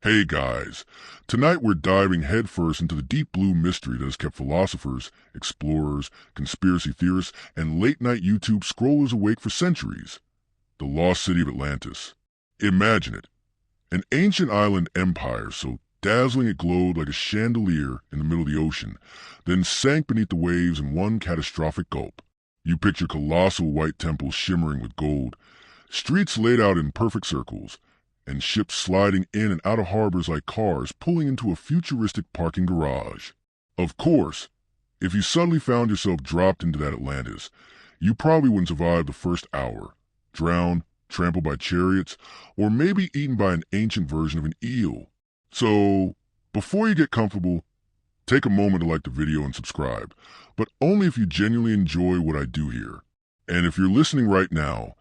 Hey guys, tonight we're diving headfirst into the deep blue mystery that has kept philosophers, explorers, conspiracy theorists, and late-night YouTube scrollers awake for centuries. The lost city of Atlantis. Imagine it. An ancient island empire so dazzling it glowed like a chandelier in the middle of the ocean, then sank beneath the waves in one catastrophic gulp. You picture colossal white temples shimmering with gold, streets laid out in perfect circles, and ships sliding in and out of harbors like cars pulling into a futuristic parking garage. Of course, if you suddenly found yourself dropped into that Atlantis, you probably wouldn't survive the first hour, drowned, trampled by chariots, or maybe eaten by an ancient version of an eel. So, before you get comfortable, take a moment to like the video and subscribe, but only if you genuinely enjoy what I do here. And if you're listening right now,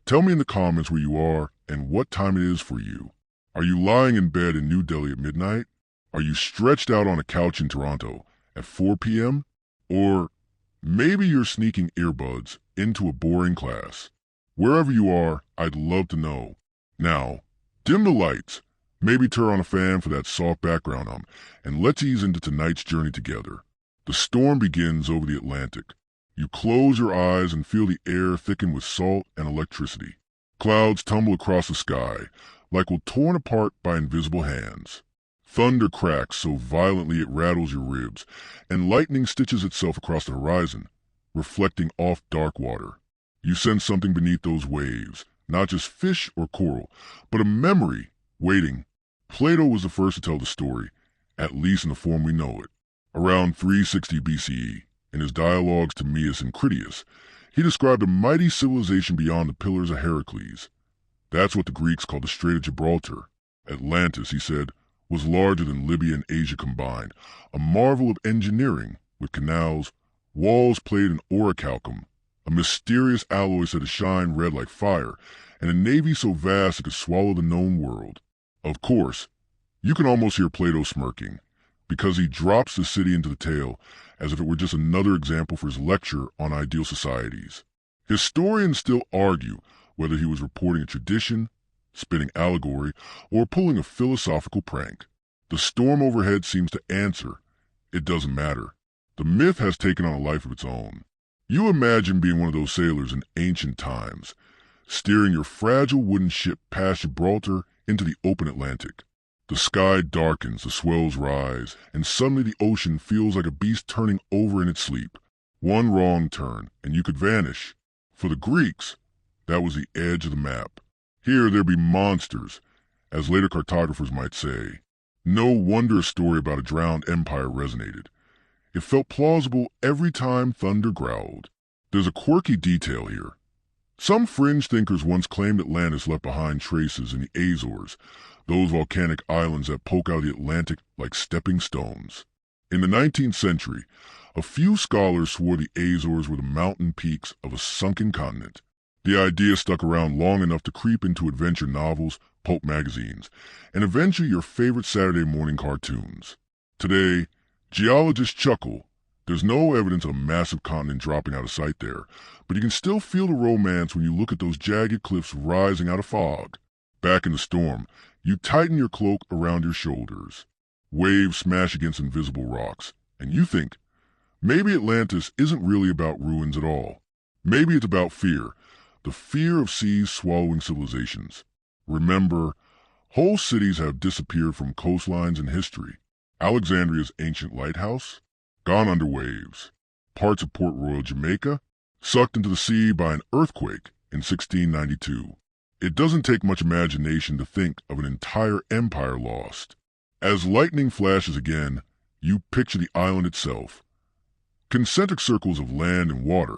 tell me in the comments where you are and what time it is for you. Are you lying in bed in New Delhi at midnight? Are you stretched out on a couch in Toronto at 4 p.m.? Or maybe you're sneaking earbuds into a boring class. Wherever you are, I'd love to know. Now, dim the lights, maybe turn on a fan for that soft background and let's ease into tonight's journey together. The storm begins over the Atlantic. You close your eyes and feel the air thicken with salt and electricity. Clouds tumble across the sky, like one torn apart by invisible hands. Thunder cracks so violently it rattles your ribs, and lightning stitches itself across the horizon, reflecting off dark water. You sense something beneath those waves, not just fish or coral, but a memory waiting. Plato was the first to tell the story, at least in the form we know it. Around 360 BCE, in his dialogues to Timaeus and Critias, he described a mighty civilization beyond the Pillars of Heracles. That's what the Greeks called the Strait of Gibraltar. Atlantis, he said, was larger than Libya and Asia combined, a marvel of engineering with canals, walls plated in orichalcum, a mysterious alloy said to shine red like fire, and a navy so vast it could swallow the known world. Of course, you can almost hear Plato smirking, because he drops the city into the tale as if it were just another example for his lecture on ideal societies. Historians still argue whether he was reporting a tradition, spitting allegory, or pulling a philosophical prank. The storm overhead seems to answer, it doesn't matter. The myth has taken on a life of its own. You imagine being one of those sailors in ancient times, steering your fragile wooden ship past Gibraltar into the open Atlantic. The sky darkens, the swells rise, and suddenly the ocean feels like a beast turning over in its sleep. One wrong turn, and you could vanish. For the Greeks, that was the edge of the map. Here there be monsters, as later cartographers might say. No wonder a story about a drowned empire resonated. It felt plausible every time thunder growled. There's a quirky detail here. Some fringe thinkers once claimed Atlantis left behind traces in the Azores, those volcanic islands that poke out of the Atlantic like stepping stones. In the 19th century, a few scholars swore the Azores were the mountain peaks of a sunken continent. The idea stuck around long enough to creep into adventure novels, pulp magazines, and eventually your favorite Saturday morning cartoons. Today, geologists chuckle. There's no evidence of a massive continent dropping out of sight there, but you can still feel the romance when you look at those jagged cliffs rising out of fog. Back in the storm, you tighten your cloak around your shoulders. Waves smash against invisible rocks, and you think, maybe Atlantis isn't really about ruins at all. Maybe it's about fear, the fear of seas swallowing civilizations. Remember, whole cities have disappeared from coastlines in history. Alexandria's ancient lighthouse, gone under waves. Parts of Port Royal, Jamaica, sucked into the sea by an earthquake in 1692. It doesn't take much imagination to think of an entire empire lost. As lightning flashes again, you picture the island itself. Concentric circles of land and water,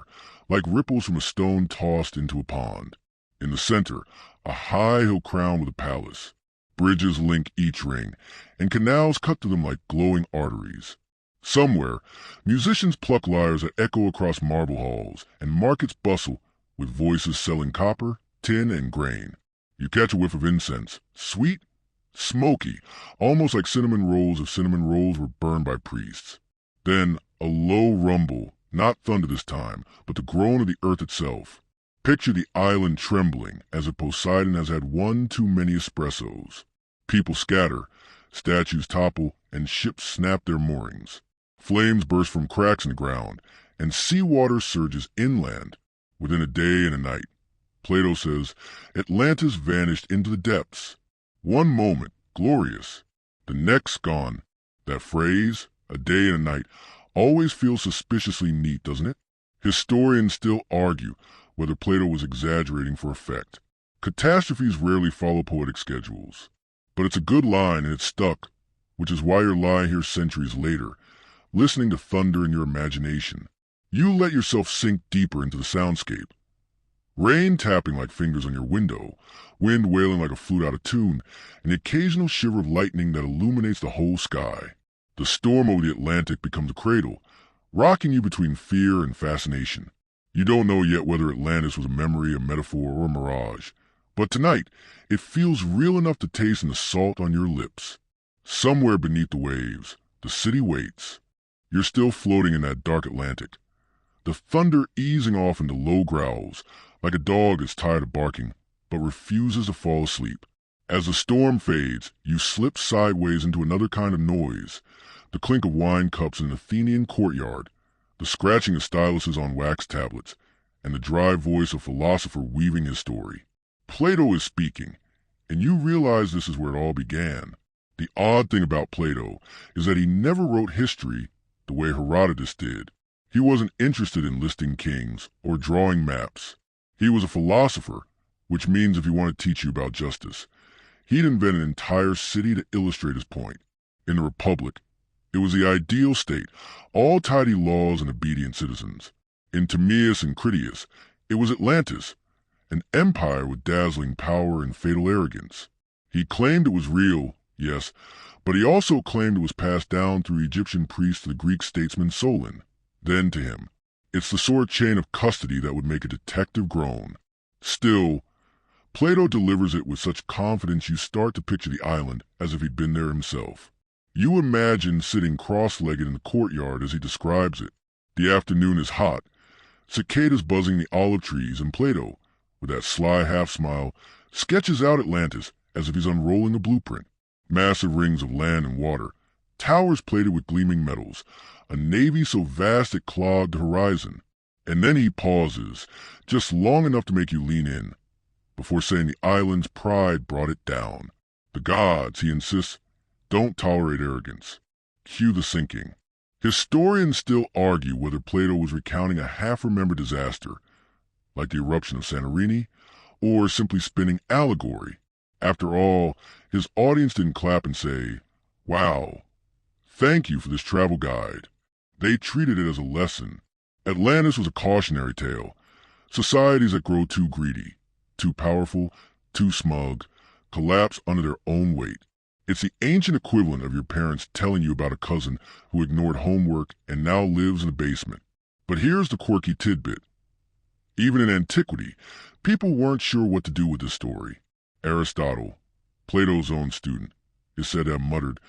like ripples from a stone tossed into a pond. In the center, a high hill crowned with a palace. Bridges link each ring, and canals cut through them like glowing arteries. Somewhere, musicians pluck lyres that echo across marble halls, and markets bustle with voices selling copper, tin, and grain. You catch a whiff of incense, sweet, smoky, almost like cinnamon rolls if cinnamon rolls were burned by priests. Then a low rumble, not thunder this time, but the groan of the earth itself. Picture the island trembling as if Poseidon has had one too many espressos. People scatter, statues topple, and ships snap their moorings. Flames burst from cracks in the ground, and seawater surges inland. Within a day and a night, Plato says, Atlantis vanished into the depths. One moment, glorious. The next gone. That phrase, a day and a night, always feels suspiciously neat, doesn't it? Historians still argue whether Plato was exaggerating for effect. Catastrophes rarely follow poetic schedules. But it's a good line and it's stuck, which is why you're lying here centuries later, listening to thunder in your imagination. You let yourself sink deeper into the soundscape. Rain tapping like fingers on your window, wind wailing like a flute out of tune, an occasional shiver of lightning that illuminates the whole sky. The storm over the Atlantic becomes a cradle, rocking you between fear and fascination. You don't know yet whether Atlantis was a memory, a metaphor, or a mirage. But tonight, it feels real enough to taste in the salt on your lips. Somewhere beneath the waves, the city waits. You're still floating in that dark Atlantic. The thunder easing off into low growls, like a dog that's tired of barking, but refuses to fall asleep. As the storm fades, you slip sideways into another kind of noise, the clink of wine cups in an Athenian courtyard, the scratching of styluses on wax tablets, and the dry voice of a philosopher weaving his story. Plato is speaking, and you realize this is where it all began. The odd thing about Plato is that he never wrote history the way Herodotus did. He wasn't interested in listing kings or drawing maps. He was a philosopher, which means if he wanted to teach you about justice, he'd invent an entire city to illustrate his point. In the Republic, it was the ideal state, all tidy laws and obedient citizens. In Timaeus and Critias, it was Atlantis, an empire with dazzling power and fatal arrogance. He claimed it was real, yes, but he also claimed it was passed down through Egyptian priests to the Greek statesman Solon, then to him. It's the sort of chain of custody that would make a detective groan. Still, Plato delivers it with such confidence you start to picture the island as if he'd been there himself. You imagine sitting cross-legged in the courtyard as he describes it. The afternoon is hot, cicadas buzzing the olive trees, and Plato, with that sly half-smile, sketches out Atlantis as if he's unrolling a blueprint. Massive rings of land and water, towers plated with gleaming metals, a navy so vast it clogged the horizon. And then he pauses, just long enough to make you lean in, before saying the island's pride brought it down. The gods, he insists, don't tolerate arrogance. Cue the sinking. Historians still argue whether Plato was recounting a half-remembered disaster, like the eruption of Santorini, or simply spinning allegory. After all, his audience didn't clap and say, "Wow, thank you for this travel guide." They treated it as a lesson. Atlantis was a cautionary tale. Societies that grow too greedy, too powerful, too smug, collapse under their own weight. It's the ancient equivalent of your parents telling you about a cousin who ignored homework and now lives in a basement. But here's the quirky tidbit. Even in antiquity, people weren't sure what to do with this story. Aristotle, Plato's own student, is said to have muttered,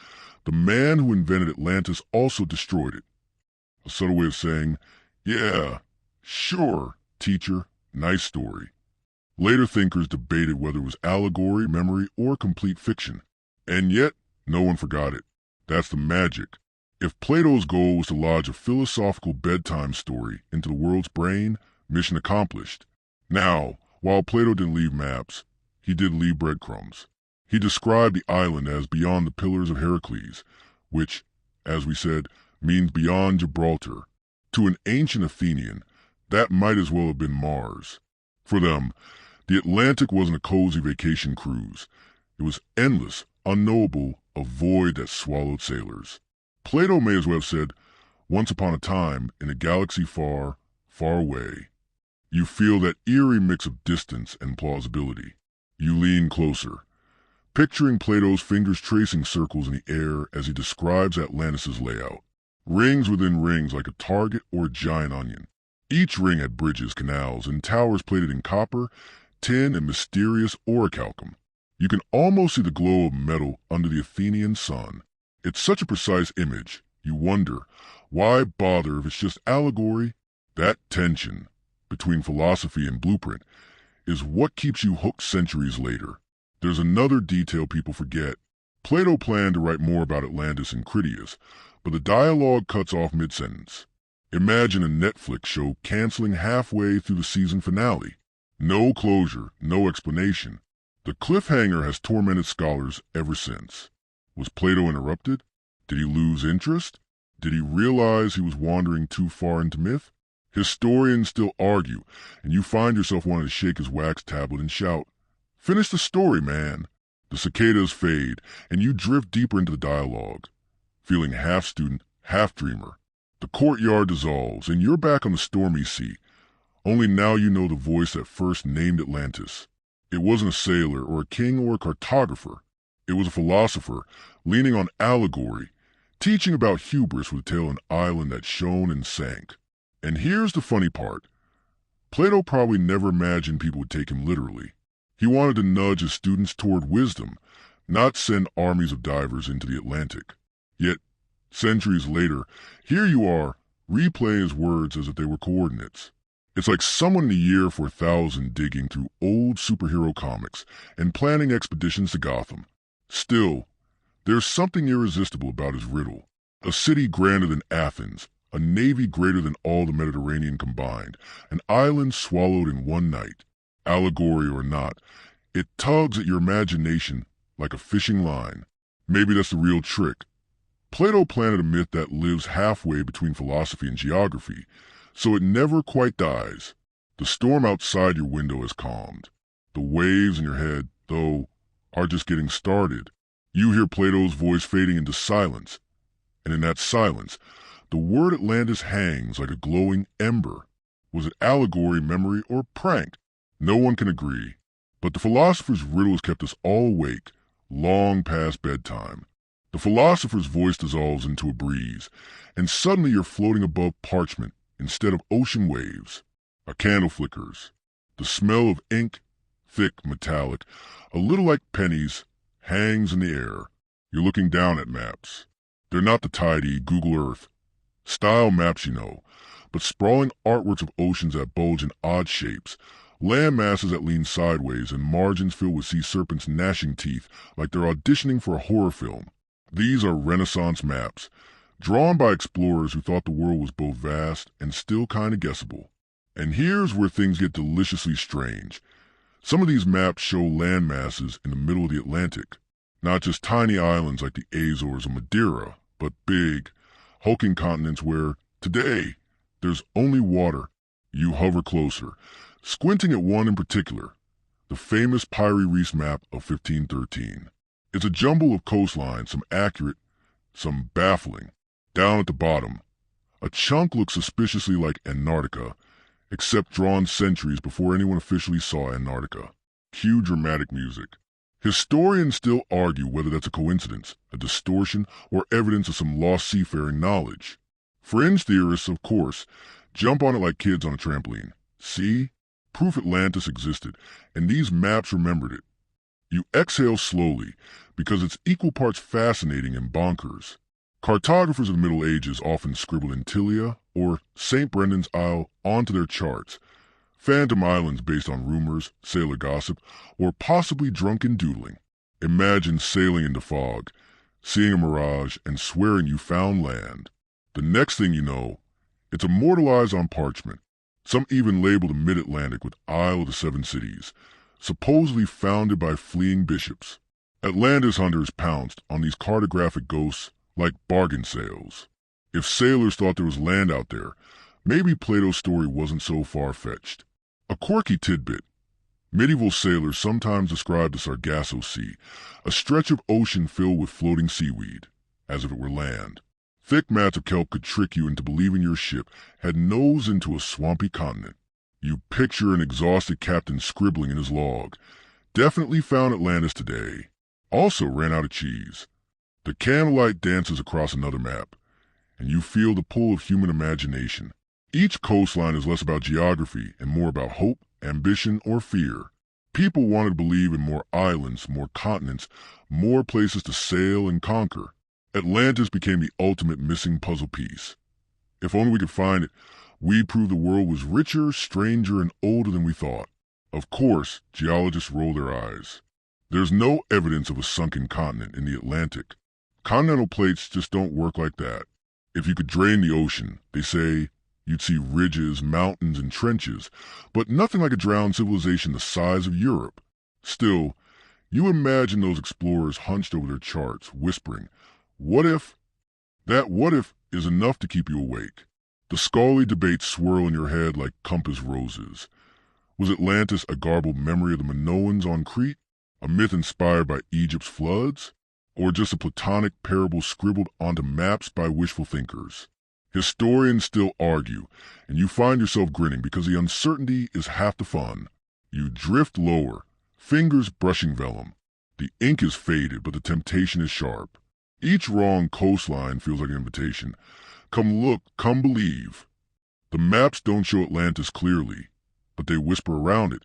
"The man who invented Atlantis also destroyed it." A subtle way of saying, "Yeah, sure, teacher, nice story." Later thinkers debated whether it was allegory, memory, or complete fiction. And yet, no one forgot it. That's the magic. If Plato's goal was to lodge a philosophical bedtime story into the world's brain, mission accomplished. Now, while Plato didn't leave maps, he did leave breadcrumbs. He described the island as beyond the Pillars of Heracles, which, as we said, means beyond Gibraltar. To an ancient Athenian, that might as well have been Mars. For them, the Atlantic wasn't a cozy vacation cruise. It was endless, unknowable, a void that swallowed sailors. Plato may as well have said, "Once upon a time, in a galaxy far, far away." You feel that eerie mix of distance and plausibility. You lean closer, picturing Plato's fingers tracing circles in the air as he describes Atlantis' layout. Rings within rings like a target or a giant onion. Each ring had bridges, canals, and towers plated in copper, tin, and mysterious orichalcum. You can almost see the glow of metal under the Athenian sun. It's such a precise image, you wonder, why bother if it's just allegory? That tension between philosophy and blueprint is what keeps you hooked centuries later. There's another detail people forget. Plato planned to write more about Atlantis and Critias, but the dialogue cuts off mid-sentence. Imagine a Netflix show canceling halfway through the season finale. No closure, no explanation. The cliffhanger has tormented scholars ever since. Was Plato interrupted? Did he lose interest? Did he realize he was wandering too far into myth? Historians still argue, and you find yourself wanting to shake his wax tablet and shout, "Finish the story, man!" The cicadas fade, and you drift deeper into the dialogue, feeling half student, half dreamer. The courtyard dissolves, and you're back on the stormy sea. Only now you know the voice that first named Atlantis. It wasn't a sailor or a king or a cartographer. It was a philosopher, leaning on allegory, teaching about hubris with a tale of an island that shone and sank. And here's the funny part. Plato probably never imagined people would take him literally. He wanted to nudge his students toward wisdom, not send armies of divers into the Atlantic. Yet, centuries later, here you are, replaying his words as if they were coordinates. It's like someone in the year 4000 digging through old superhero comics and planning expeditions to Gotham. Still, there's something irresistible about his riddle. A city grander than Athens, a navy greater than all the Mediterranean combined, an island swallowed in one night. Allegory or not, it tugs at your imagination like a fishing line. Maybe that's the real trick. Plato planted a myth that lives halfway between philosophy and geography, so it never quite dies. The storm outside your window has calmed. The waves in your head, though, are just getting started. You hear Plato's voice fading into silence, and in that silence, the word Atlantis hangs like a glowing ember. Was it allegory, memory, or prank? No one can agree. But the philosopher's riddle has kept us all awake, long past bedtime. The philosopher's voice dissolves into a breeze, and suddenly you're floating above parchment instead of ocean waves. A candle flickers. The smell of ink, thick, metallic, a little like pennies, hangs in the air. You're looking down at maps. They're not the tidy Google Earth style maps you know, but sprawling artworks of oceans that bulge in odd shapes, land masses that lean sideways, and margins filled with sea serpents gnashing teeth like they're auditioning for a horror film. These are Renaissance maps, drawn by explorers who thought the world was both vast and still kinda guessable. And here's where things get deliciously strange. Some of these maps show land masses in the middle of the Atlantic, not just tiny islands like the Azores or Madeira, but big, hulking continents where, today, there's only water. You hover closer, squinting at one in particular, the famous Pyrie Reefs map of 1513. It's a jumble of coastlines, some accurate, some baffling. Down at the bottom, a chunk looks suspiciously like Antarctica, except drawn centuries before anyone officially saw Antarctica. Cue dramatic music. Historians still argue whether that's a coincidence, a distortion, or evidence of some lost seafaring knowledge. Fringe theorists, of course, jump on it like kids on a trampoline. See? Proof Atlantis existed, and these maps remembered it. You exhale slowly, because it's equal parts fascinating and bonkers. Cartographers of the Middle Ages often scribbled Antilia or St. Brendan's Isle onto their charts, phantom islands based on rumors, sailor gossip, or possibly drunken doodling. Imagine sailing into fog, seeing a mirage, and swearing you found land. The next thing you know, it's immortalized on parchment. Some even label the mid-Atlantic with Isle of the Seven Cities, supposedly founded by fleeing bishops. Atlantis hunters pounced on these cartographic ghosts like bargain sales. If sailors thought there was land out there, maybe Plato's story wasn't so far-fetched. A quirky tidbit. Medieval sailors sometimes described the Sargasso Sea, a stretch of ocean filled with floating seaweed, as if it were land. Thick mats of kelp could trick you into believing your ship had nosed into a swampy continent. You picture an exhausted captain scribbling in his log. Definitely found Atlantis today. Also ran out of cheese. The candlelight dances across another map, and you feel the pull of human imagination. Each coastline is less about geography and more about hope, ambition, or fear. People wanted to believe in more islands, more continents, more places to sail and conquer. Atlantis became the ultimate missing puzzle piece. If only we could find it, we'd prove the world was richer, stranger, and older than we thought. Of course, geologists roll their eyes. There's no evidence of a sunken continent in the Atlantic. Continental plates just don't work like that. If you could drain the ocean, they say, you'd see ridges, mountains, and trenches, but nothing like a drowned civilization the size of Europe. Still, you imagine those explorers hunched over their charts, whispering, "What if?" That "what if" is enough to keep you awake. The scholarly debates swirl in your head like compass roses. Was Atlantis a garbled memory of the Minoans on Crete? A myth inspired by Egypt's floods? Or just a platonic parable scribbled onto maps by wishful thinkers? Historians still argue, and you find yourself grinning because the uncertainty is half the fun. You drift lower, fingers brushing vellum. The ink is faded, but the temptation is sharp. Each wrong coastline feels like an invitation. Come look, come believe. The maps don't show Atlantis clearly, but they whisper around it,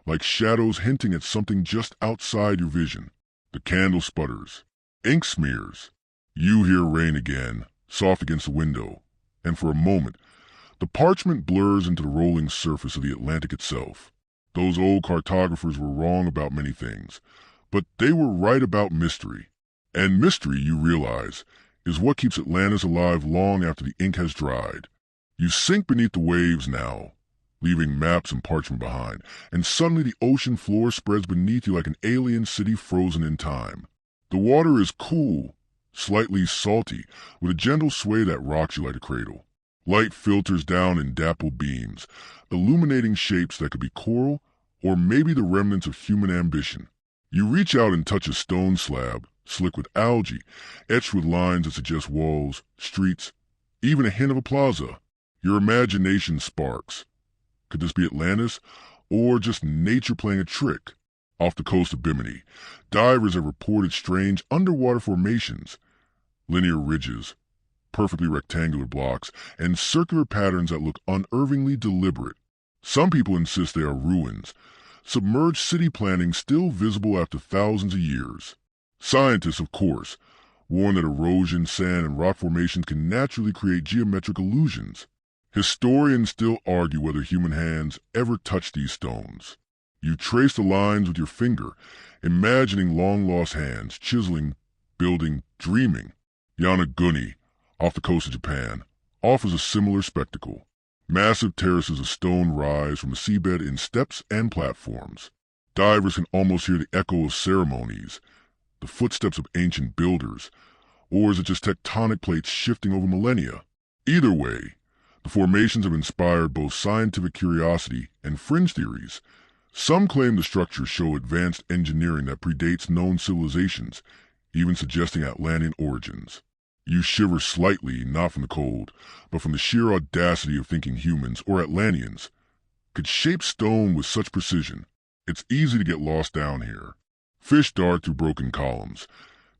like shadows hinting at something just outside your vision. The candle sputters. Ink smears. You hear rain again, soft against the window, and for a moment, the parchment blurs into the rolling surface of the Atlantic itself. Those old cartographers were wrong about many things, but they were right about mystery. And mystery, you realize, is what keeps Atlantis alive long after the ink has dried. You sink beneath the waves now, leaving maps and parchment behind, and suddenly the ocean floor spreads beneath you like an alien city frozen in time. The water is cool, slightly salty, with a gentle sway that rocks you like a cradle. Light filters down in dappled beams, illuminating shapes that could be coral or maybe the remnants of human ambition. You reach out and touch a stone slab, slick with algae, etched with lines that suggest walls, streets, even a hint of a plaza. Your imagination sparks. Could this be Atlantis, or just nature playing a trick? Off the coast of Bimini, divers have reported strange underwater formations, linear ridges, perfectly rectangular blocks, and circular patterns that look unnervingly deliberate. Some people insist they are ruins, submerged city planning still visible after thousands of years. Scientists, of course, warn that erosion, sand, and rock formations can naturally create geometric illusions. Historians still argue whether human hands ever touched these stones. You trace the lines with your finger, imagining long-lost hands, chiseling, building, dreaming. Yanaguni, off the coast of Japan, offers a similar spectacle. Massive terraces of stone rise from the seabed in steps and platforms. Divers can almost hear the echo of ceremonies, the footsteps of ancient builders, or is it just tectonic plates shifting over millennia? Either way, the formations have inspired both scientific curiosity and fringe theories. Some claim the structures show advanced engineering that predates known civilizations, even suggesting Atlantean origins. You shiver slightly, not from the cold, but from the sheer audacity of thinking humans, or Atlanteans, could shape stone with such precision. It's easy to get lost down here. Fish dart through broken columns.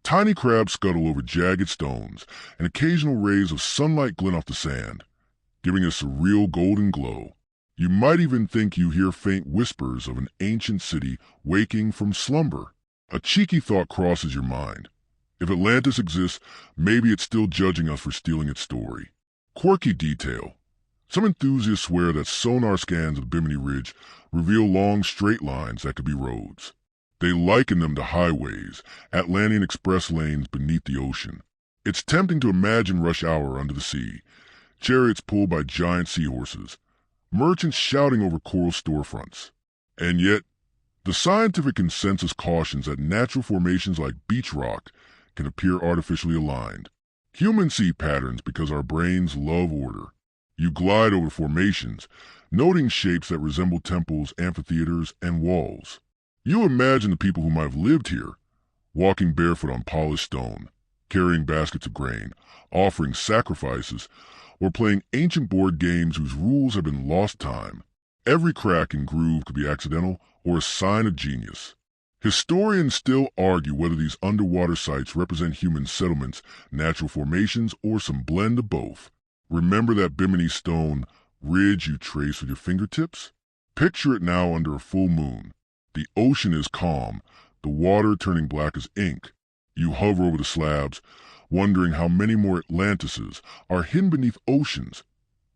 Tiny crabs scuttle over jagged stones, and occasional rays of sunlight glint off the sand, giving a surreal golden glow. You might even think you hear faint whispers of an ancient city waking from slumber. A cheeky thought crosses your mind. If Atlantis exists, maybe it's still judging us for stealing its story. Quirky detail. Some enthusiasts swear that sonar scans of the Bimini Ridge reveal long straight lines that could be roads. They liken them to highways, Atlantean express lanes beneath the ocean. It's tempting to imagine rush hour under the sea, chariots pulled by giant seahorses, merchants shouting over coral storefronts. And yet, the scientific consensus cautions that natural formations like beach rock can appear artificially aligned. Humans see patterns because our brains love order. You glide over formations, noting shapes that resemble temples, amphitheaters, and walls. You imagine the people who might have lived here, walking barefoot on polished stone, carrying baskets of grain, offering sacrifices, or playing ancient board games whose rules have been lost time. Every crack and groove could be accidental or a sign of genius. Historians still argue whether these underwater sites represent human settlements, natural formations, or some blend of both. Remember that Bimini stone ridge you trace with your fingertips? Picture it now under a full moon. The ocean is calm, the water turning black as ink. You hover over the slabs, wondering how many more Atlantises are hidden beneath oceans,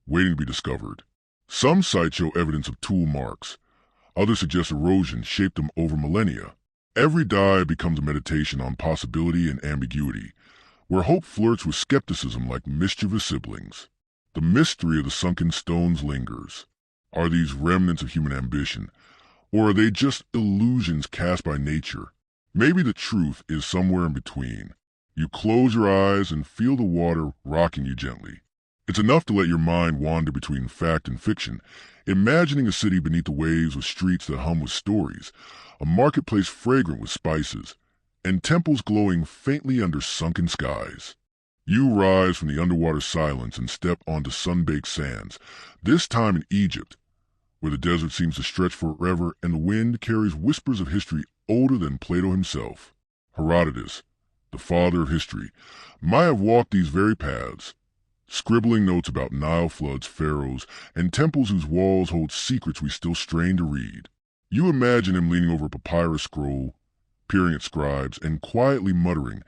waiting to be discovered. Some sites show evidence of tool marks. Others suggest erosion shaped them over millennia. Every dive becomes a meditation on possibility and ambiguity, where hope flirts with skepticism like mischievous siblings. The mystery of the sunken stones lingers. Are these remnants of human ambition, or are they just illusions cast by nature? Maybe the truth is somewhere in between. You close your eyes and feel the water rocking you gently. It's enough to let your mind wander between fact and fiction, imagining a city beneath the waves with streets that hum with stories, a marketplace fragrant with spices, and temples glowing faintly under sunken skies. You rise from the underwater silence and step onto sun-baked sands, this time in Egypt, where the desert seems to stretch forever and the wind carries whispers of history older than Plato himself. Herodotus, the father of history, might have walked these very paths, scribbling notes about Nile floods, pharaohs, and temples whose walls hold secrets we still strain to read. You imagine him leaning over a papyrus scroll, peering at scribes, and quietly muttering,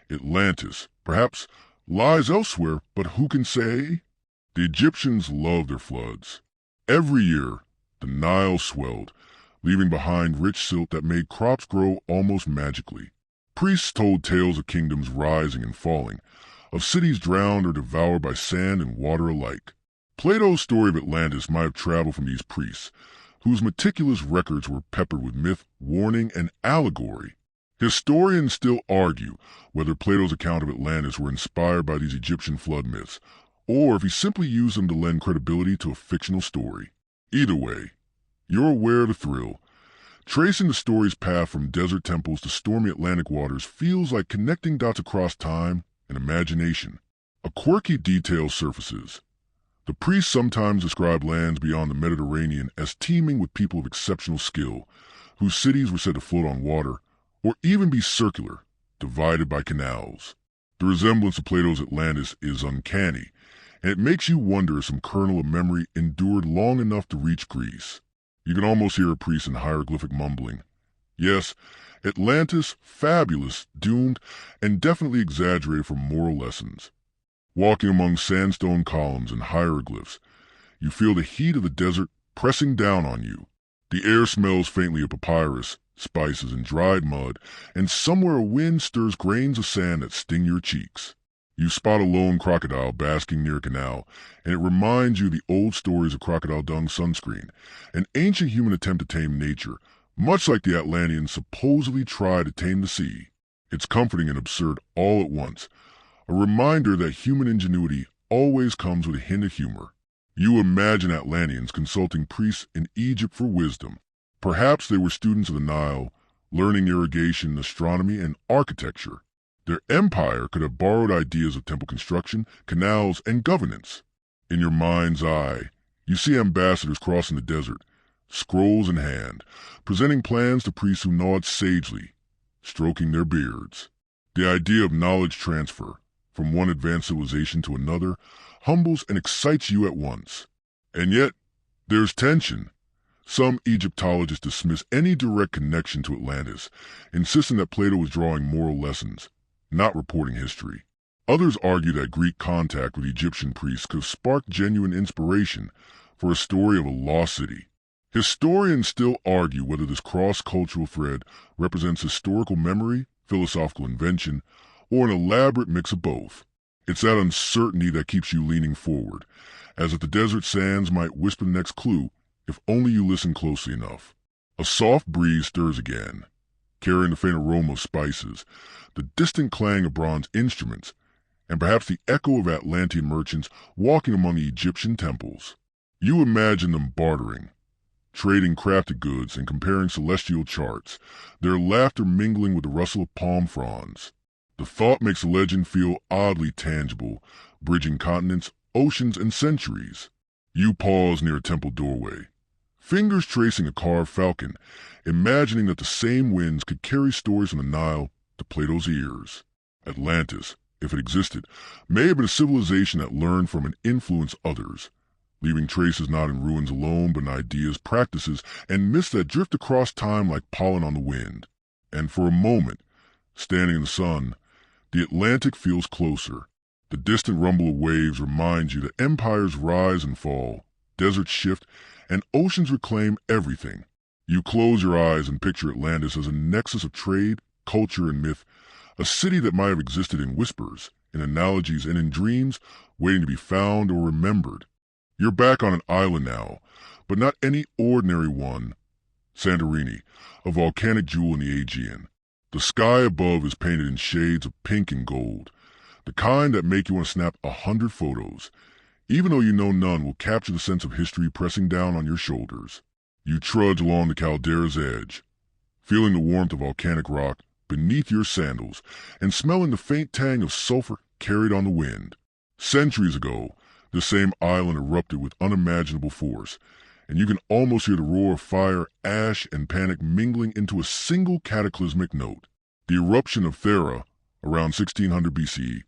"Atlantis, perhaps, lies elsewhere, but who can say?" The Egyptians loved their floods. Every year, the Nile swelled, leaving behind rich silt that made crops grow almost magically. Priests told tales of kingdoms rising and falling, of cities drowned or devoured by sand and water alike. Plato's story of Atlantis might have traveled from these priests, whose meticulous records were peppered with myth, warning, and allegory. Historians still argue whether Plato's account of Atlantis were inspired by these Egyptian flood myths, or if he simply used them to lend credibility to a fictional story. Either way, you're aware of the thrill. Tracing the story's path from desert temples to stormy Atlantic waters feels like connecting dots across time and imagination. A quirky detail surfaces. The priests sometimes describe lands beyond the Mediterranean as teeming with people of exceptional skill, whose cities were said to float on water, or even be circular, divided by canals. The resemblance to Plato's Atlantis is uncanny, and it makes you wonder if some kernel of memory endured long enough to reach Greece. You can almost hear a priest in hieroglyphic mumbling. Yes, Atlantis, fabulous, doomed, and definitely exaggerated for moral lessons. Walking among sandstone columns and hieroglyphs, you feel the heat of the desert pressing down on you. The air smells faintly of papyrus, spices, and dried mud, and somewhere a wind stirs grains of sand that sting your cheeks. You spot a lone crocodile basking near a canal, and it reminds you of the old stories of crocodile dung sunscreen, an ancient human attempt to tame nature, much like the Atlanteans supposedly tried to tame the sea. It's comforting and absurd all at once, a reminder that human ingenuity always comes with a hint of humor. You imagine Atlanteans consulting priests in Egypt for wisdom. Perhaps they were students of the Nile, learning irrigation, astronomy, and architecture. Their empire could have borrowed ideas of temple construction, canals, and governance. In your mind's eye, you see ambassadors crossing the desert, scrolls in hand, presenting plans to priests who nod sagely, stroking their beards. The idea of knowledge transfer, from one advanced civilization to another, humbles and excites you at once. And yet, there's tension. Some Egyptologists dismiss any direct connection to Atlantis, insisting that Plato was drawing moral lessons, not reporting history. Others argue that Greek contact with Egyptian priests could have sparked genuine inspiration for a story of a lost city. Historians still argue whether this cross-cultural thread represents historical memory, philosophical invention, or an elaborate mix of both. It's that uncertainty that keeps you leaning forward, as if the desert sands might whisper the next clue if only you listen closely enough. A soft breeze stirs again, carrying the faint aroma of spices, the distant clang of bronze instruments, and perhaps the echo of Atlantean merchants walking among the Egyptian temples. You imagine them bartering, trading crafted goods and comparing celestial charts, their laughter mingling with the rustle of palm fronds. The thought makes the legend feel oddly tangible, bridging continents, oceans, and centuries. You pause near a temple doorway, fingers tracing a carved falcon, imagining that the same winds could carry stories from the Nile to Plato's ears. Atlantis, if it existed, may have been a civilization that learned from and influenced others, leaving traces not in ruins alone but in ideas, practices, and myths that drift across time like pollen on the wind. And for a moment, standing in the sun, the Atlantic feels closer. The distant rumble of waves reminds you that empires rise and fall, deserts shift, and oceans reclaim everything. You close your eyes and picture Atlantis as a nexus of trade, culture, and myth, a city that might have existed in whispers, in analogies, and in dreams, waiting to be found or remembered. You're back on an island now, but not any ordinary one. Santorini, a volcanic jewel in the Aegean. The sky above is painted in shades of pink and gold, the kind that make you want to snap 100 photos, even though you know none will capture the sense of history pressing down on your shoulders. You trudge along the caldera's edge, feeling the warmth of volcanic rock beneath your sandals and smelling the faint tang of sulfur carried on the wind. Centuries ago, this same island erupted with unimaginable force, and you can almost hear the roar of fire, ash, and panic mingling into a single cataclysmic note. The eruption of Thera, around 1600 BCE,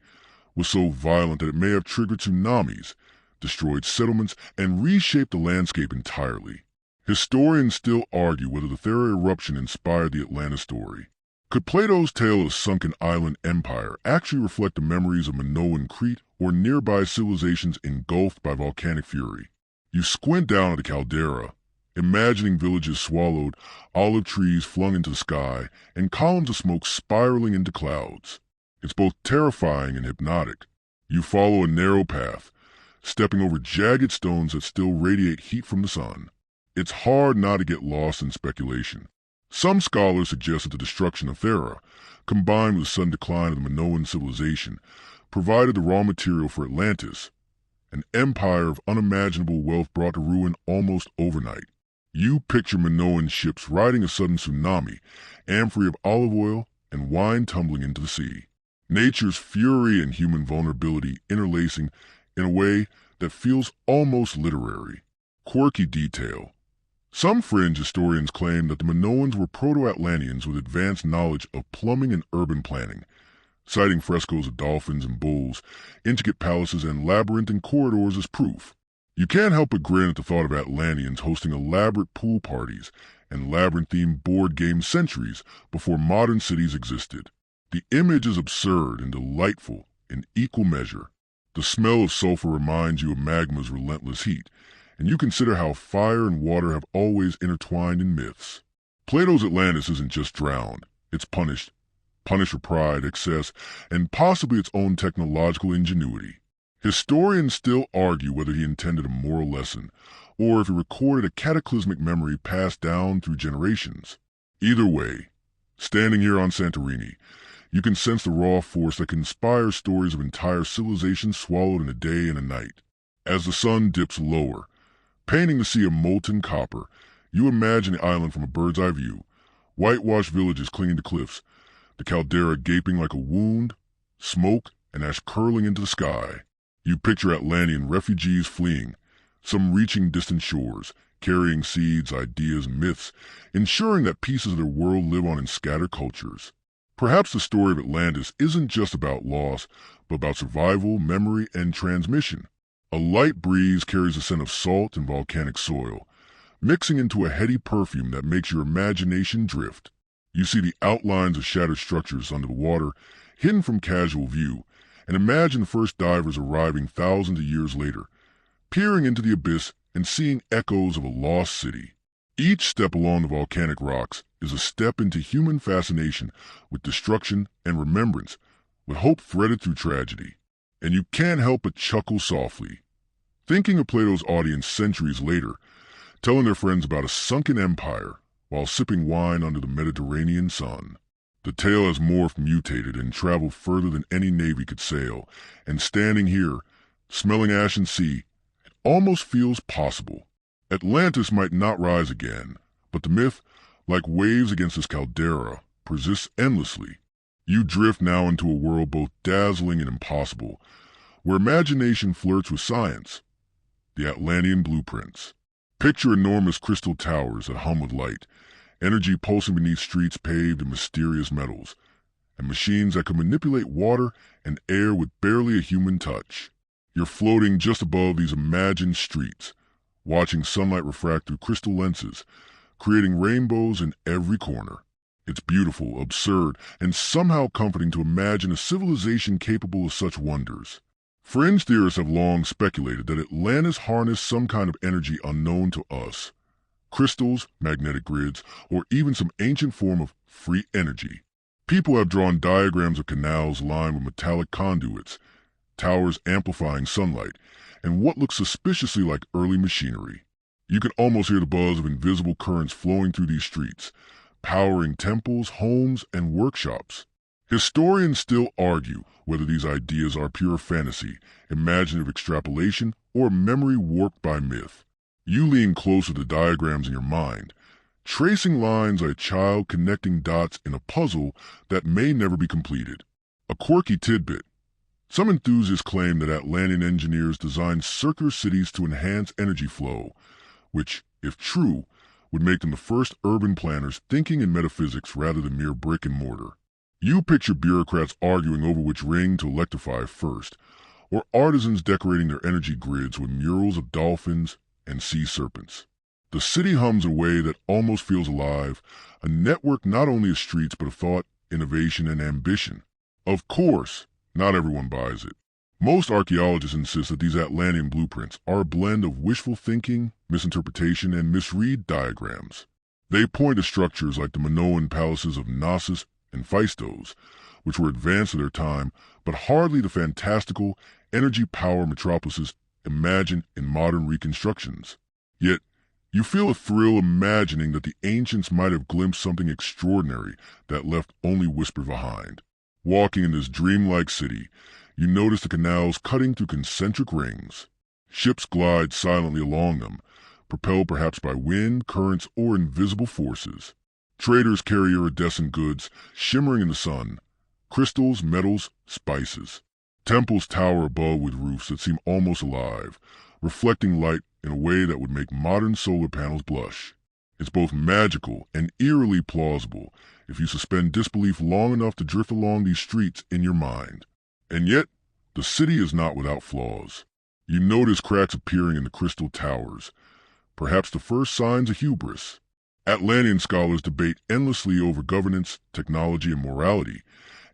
was so violent that it may have triggered tsunamis, destroyed settlements, and reshaped the landscape entirely. Historians still argue whether the Thera eruption inspired the Atlantis story. Could Plato's tale of a sunken island empire actually reflect the memories of Minoan Crete or nearby civilizations engulfed by volcanic fury? You squint down at the caldera, imagining villages swallowed, olive trees flung into the sky, and columns of smoke spiraling into clouds. It's both terrifying and hypnotic. You follow a narrow path, stepping over jagged stones that still radiate heat from the sun. It's hard not to get lost in speculation. Some scholars suggest that the destruction of Thera, combined with the sudden decline of the Minoan civilization, provided the raw material for Atlantis, an empire of unimaginable wealth brought to ruin almost overnight. You picture Minoan ships riding a sudden tsunami, amphory of olive oil and wine tumbling into the sea. Nature's fury and human vulnerability interlacing in a way that feels almost literary. Quirky detail. Some fringe historians claim that the Minoans were proto-Atlanteans with advanced knowledge of plumbing and urban planning, citing frescoes of dolphins and bulls, intricate palaces, and labyrinthine corridors as proof. You can't help but grin at the thought of Atlanteans hosting elaborate pool parties and labyrinthine board games centuries before modern cities existed. The image is absurd and delightful in equal measure. The smell of sulfur reminds you of magma's relentless heat, and you consider how fire and water have always intertwined in myths. Plato's Atlantis isn't just drowned, it's punished for pride, excess, and possibly its own technological ingenuity. Historians still argue whether he intended a moral lesson, or if he recorded a cataclysmic memory passed down through generations. Either way, standing here on Santorini, you can sense the raw force that can inspire stories of entire civilizations swallowed in a day and a night. As the sun dips lower, painting the sea of molten copper, you imagine the island from a bird's eye view, whitewashed villages clinging to cliffs, the caldera gaping like a wound, smoke and ash curling into the sky. You picture Atlantean refugees fleeing, some reaching distant shores, carrying seeds, ideas, and myths, ensuring that pieces of their world live on in scattered cultures. Perhaps the story of Atlantis isn't just about loss, but about survival, memory, and transmission. A light breeze carries a scent of salt and volcanic soil, mixing into a heady perfume that makes your imagination drift. You see the outlines of shattered structures under the water, hidden from casual view, and imagine the first divers arriving thousands of years later, peering into the abyss and seeing echoes of a lost city. Each step along the volcanic rocks is a step into human fascination with destruction and remembrance, with hope threaded through tragedy. And you can't help but chuckle softly, thinking of Plato's audience centuries later, telling their friends about a sunken empire while sipping wine under the Mediterranean sun. The tale has morphed, mutated, and traveled further than any navy could sail, and standing here, smelling ash and sea, it almost feels possible. Atlantis might not rise again, but the myth, like waves against this caldera, persists endlessly. You drift now into a world both dazzling and impossible, where imagination flirts with science. The Atlantean blueprints. Picture enormous crystal towers that hum with light, energy pulsing beneath streets paved in mysterious metals, and machines that can manipulate water and air with barely a human touch. You're floating just above these imagined streets, watching sunlight refract through crystal lenses, creating rainbows in every corner. It's beautiful, absurd, and somehow comforting to imagine a civilization capable of such wonders. Fringe theorists have long speculated that Atlantis harnessed some kind of energy unknown to us, crystals, magnetic grids, or even some ancient form of free energy. People have drawn diagrams of canals lined with metallic conduits, towers amplifying sunlight, and what looks suspiciously like early machinery. You can almost hear the buzz of invisible currents flowing through these streets, powering temples, homes, and workshops. Historians still argue whether these ideas are pure fantasy, imaginative extrapolation, or memory warped by myth. You lean closer to the diagrams in your mind, tracing lines like a child connecting dots in a puzzle that may never be completed. A quirky tidbit. Some enthusiasts claim that Atlantean engineers designed circular cities to enhance energy flow, which, if true, would make them the first urban planners thinking in metaphysics rather than mere brick and mortar. You picture bureaucrats arguing over which ring to electrify first, or artisans decorating their energy grids with murals of dolphins and sea serpents. The city hums in a way that almost feels alive, a network not only of streets but of thought, innovation, and ambition. Of course, not everyone buys it. Most archaeologists insist that these Atlantean blueprints are a blend of wishful thinking, misinterpretation, and misread diagrams. They point to structures like the Minoan palaces of Knossos and Phaistos, which were advanced of their time, but hardly the fantastical, energy-powered metropolises imagined in modern reconstructions. Yet, you feel a thrill imagining that the ancients might have glimpsed something extraordinary that left only whisper behind. Walking in this dreamlike city, you notice the canals cutting through concentric rings. Ships glide silently along them, propelled perhaps by wind, currents, or invisible forces. Traders carry iridescent goods, shimmering in the sun, crystals, metals, spices. Temples tower above with roofs that seem almost alive, reflecting light in a way that would make modern solar panels blush. It's both magical and eerily plausible if you suspend disbelief long enough to drift along these streets in your mind. And yet, the city is not without flaws. You notice cracks appearing in the crystal towers, perhaps the first signs of hubris. Atlantean scholars debate endlessly over governance, technology, and morality,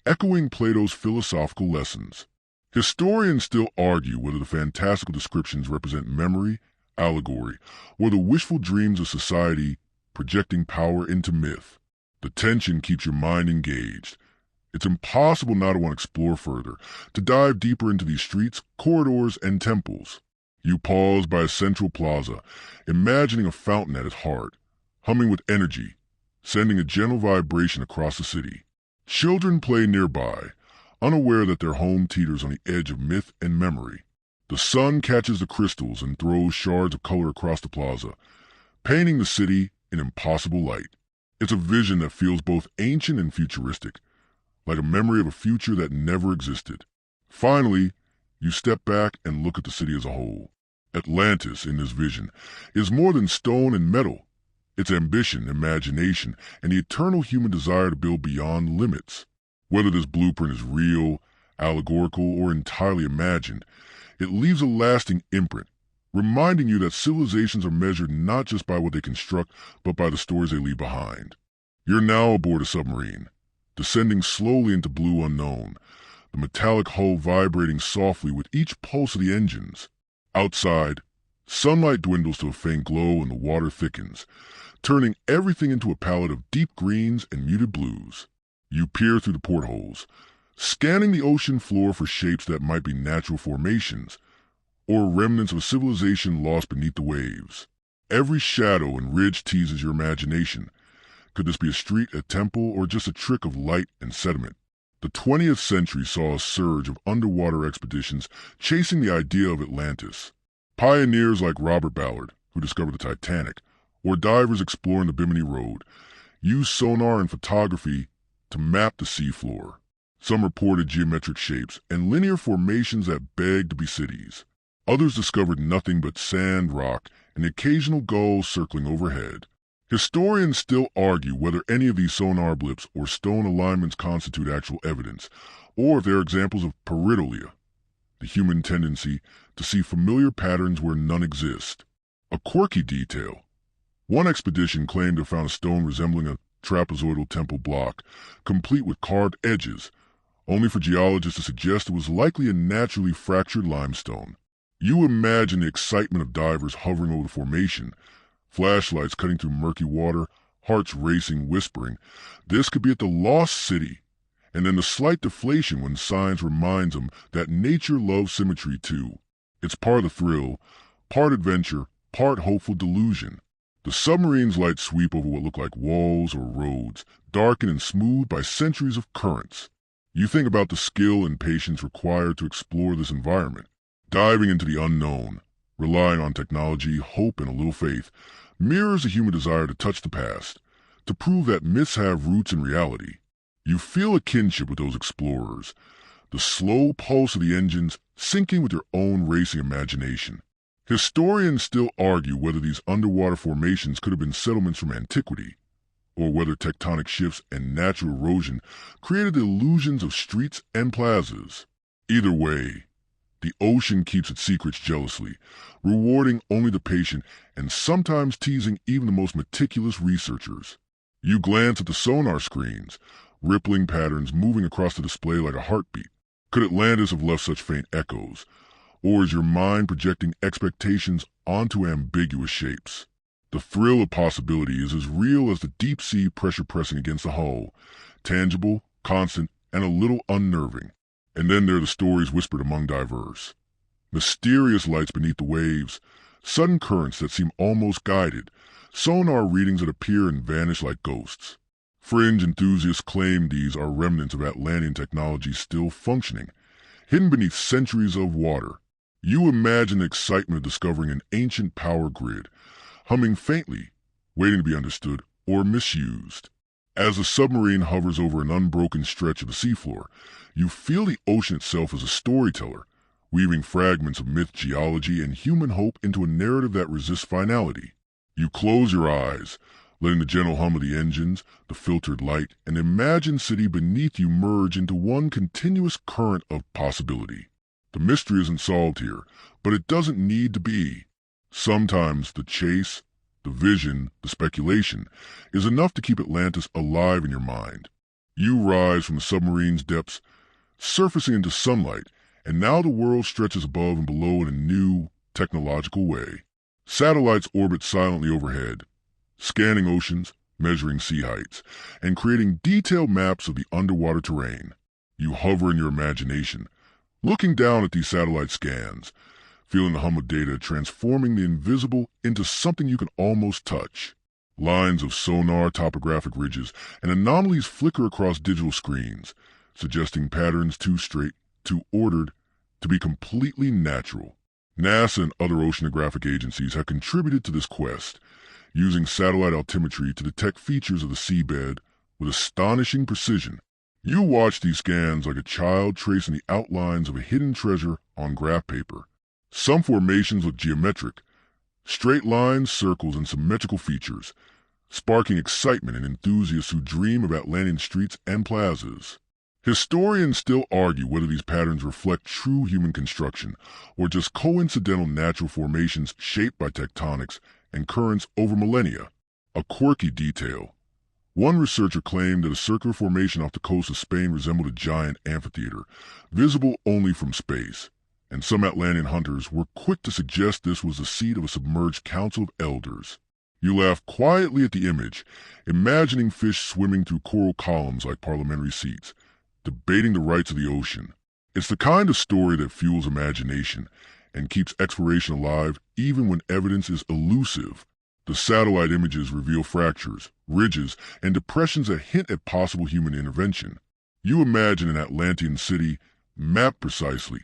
echoing Plato's philosophical lessons. Historians still argue whether the fantastical descriptions represent memory, allegory, or the wishful dreams of society projecting power into myth. The tension keeps your mind engaged. It's impossible not to want to explore further, to dive deeper into these streets, corridors, and temples. You pause by a central plaza, imagining a fountain at its heart, humming with energy, sending a gentle vibration across the city. Children play nearby, unaware that their home teeters on the edge of myth and memory. The sun catches the crystals and throws shards of color across the plaza, painting the city in impossible light. It's a vision that feels both ancient and futuristic, like a memory of a future that never existed. Finally, you step back and look at the city as a whole. Atlantis, in this vision, is more than stone and metal. It's ambition, imagination, and the eternal human desire to build beyond limits. Whether this blueprint is real, allegorical, or entirely imagined, it leaves a lasting imprint, reminding you that civilizations are measured not just by what they construct, but by the stories they leave behind. You're now aboard a submarine, descending slowly into blue unknown, the metallic hull vibrating softly with each pulse of the engines. Outside, sunlight dwindles to a faint glow and the water thickens, turning everything into a palette of deep greens and muted blues. You peer through the portholes, scanning the ocean floor for shapes that might be natural formations, or remnants of a civilization lost beneath the waves. Every shadow and ridge teases your imagination. Could this be a street, a temple, or just a trick of light and sediment? The 20th century saw a surge of underwater expeditions chasing the idea of Atlantis. Pioneers like Robert Ballard, who discovered the Titanic, or divers exploring the Bimini Road, used sonar and photography to map the seafloor. Some reported geometric shapes and linear formations that begged to be cities. Others discovered nothing but sand, rock, and occasional gulls circling overhead. Historians still argue whether any of these sonar blips or stone alignments constitute actual evidence, or if they are examples of pareidolia, the human tendency to see familiar patterns where none exist. A quirky detail. One expedition claimed to have found a stone resembling a trapezoidal temple block, complete with carved edges, only for geologists to suggest it was likely a naturally fractured limestone. You imagine the excitement of divers hovering over the formation, Flashlights cutting through murky water, hearts racing, whispering, this could be at the lost city. And then the slight deflation when science reminds them that nature loves symmetry too. It's part of the thrill, part adventure, part hopeful delusion. The submarine's lights sweep over what look like walls or roads, darkened and smoothed by centuries of currents. You think about the skill and patience required to explore this environment, diving into the unknown, relying on technology, hope, and a little faith, mirrors the human desire to touch the past, to prove that myths have roots in reality. You feel a kinship with those explorers, the slow pulse of the engines syncing with your own racing imagination. Historians still argue whether these underwater formations could have been settlements from antiquity, or whether tectonic shifts and natural erosion created the illusions of streets and plazas. Either way, the ocean keeps its secrets jealously, rewarding only the patient and sometimes teasing even the most meticulous researchers. You glance at the sonar screens, rippling patterns moving across the display like a heartbeat. Could Atlantis have left such faint echoes? Or is your mind projecting expectations onto ambiguous shapes? The thrill of possibility is as real as the deep sea pressure pressing against the hull, tangible, constant, and a little unnerving. And then there are the stories whispered among divers. Mysterious lights beneath the waves, sudden currents that seem almost guided, sonar readings that appear and vanish like ghosts. Fringe enthusiasts claim these are remnants of Atlantean technology still functioning, hidden beneath centuries of water. You imagine the excitement of discovering an ancient power grid, humming faintly, waiting to be understood or misused. As the submarine hovers over an unbroken stretch of the seafloor, you feel the ocean itself as a storyteller, weaving fragments of myth, geology, and human hope into a narrative that resists finality. You close your eyes, letting the gentle hum of the engines, the filtered light, and the imagined city beneath you merge into one continuous current of possibility. The mystery isn't solved here, but it doesn't need to be. Sometimes the chase, the vision, the speculation is enough to keep Atlantis alive in your mind. You rise from the submarine's depths, surfacing into sunlight, and now the world stretches above and below in a new, technological way. Satellites orbit silently overhead, scanning oceans, measuring sea heights, and creating detailed maps of the underwater terrain. You hover in your imagination, looking down at these satellite scans, feeling the hum of data transforming the invisible into something you can almost touch. Lines of sonar, topographic ridges, and anomalies flicker across digital screens, suggesting patterns too straight, too ordered, to be completely natural. NASA and other oceanographic agencies have contributed to this quest, using satellite altimetry to detect features of the seabed with astonishing precision. You watch these scans like a child tracing the outlines of a hidden treasure on graph paper. Some formations look geometric, straight lines, circles, and symmetrical features, sparking excitement in enthusiasts who dream of Atlantean streets and plazas. Historians still argue whether these patterns reflect true human construction or just coincidental natural formations shaped by tectonics and currents over millennia. A quirky detail. One researcher claimed that a circular formation off the coast of Spain resembled a giant amphitheater, visible only from space, and some Atlantean hunters were quick to suggest this was the seat of a submerged council of elders. You laugh quietly at the image, imagining fish swimming through coral columns like parliamentary seats, debating the rights of the ocean. It's the kind of story that fuels imagination and keeps exploration alive even when evidence is elusive. The satellite images reveal fractures, ridges, and depressions that hint at possible human intervention. You imagine an Atlantean city, mapped precisely,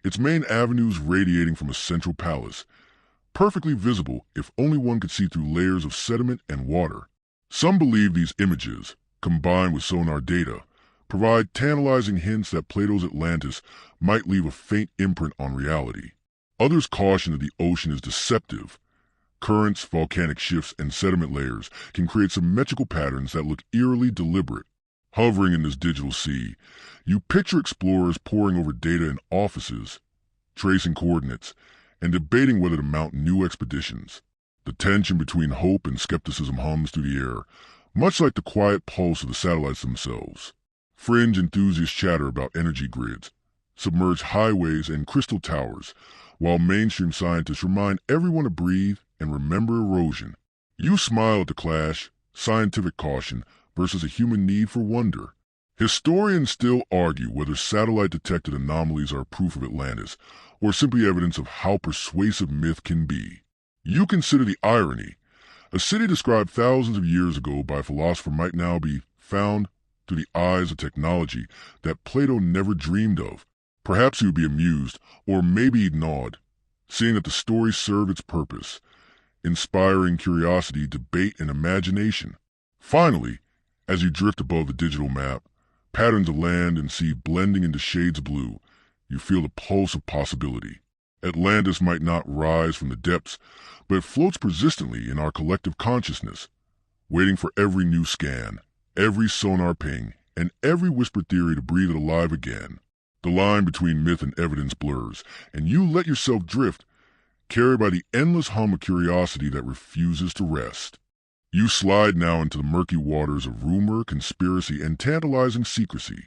its main avenues radiating from a central palace, perfectly visible if only one could see through layers of sediment and water. Some believe these images, combined with sonar data, provide tantalizing hints that Plato's Atlantis might leave a faint imprint on reality. Others caution that the ocean is deceptive. Currents, volcanic shifts, and sediment layers can create symmetrical patterns that look eerily deliberate. Hovering in this digital sea, you picture explorers poring over data in offices, tracing coordinates, and debating whether to mount new expeditions. The tension between hope and skepticism hums through the air, much like the quiet pulse of the satellites themselves. Fringe enthusiasts chatter about energy grids, submerged highways, and crystal towers, while mainstream scientists remind everyone to breathe and remember erosion. You smile at the clash, scientific caution versus a human need for wonder. Historians still argue whether satellite-detected anomalies are proof of Atlantis or simply evidence of how persuasive myth can be. You consider the irony. A city described thousands of years ago by a philosopher might now be found through the eyes of technology that Plato never dreamed of. Perhaps you would be amused, or maybe even awed, seeing that the story served its purpose, inspiring curiosity, debate, and imagination. Finally, as you drift above the digital map, patterns of land and sea blending into shades of blue, you feel the pulse of possibility. Atlantis might not rise from the depths, but it floats persistently in our collective consciousness, waiting for every new scan, every sonar ping, and every whispered theory to breathe it alive again. The line between myth and evidence blurs, and you let yourself drift, carried by the endless hum of curiosity that refuses to rest. You slide now into the murky waters of rumor, conspiracy, and tantalizing secrecy,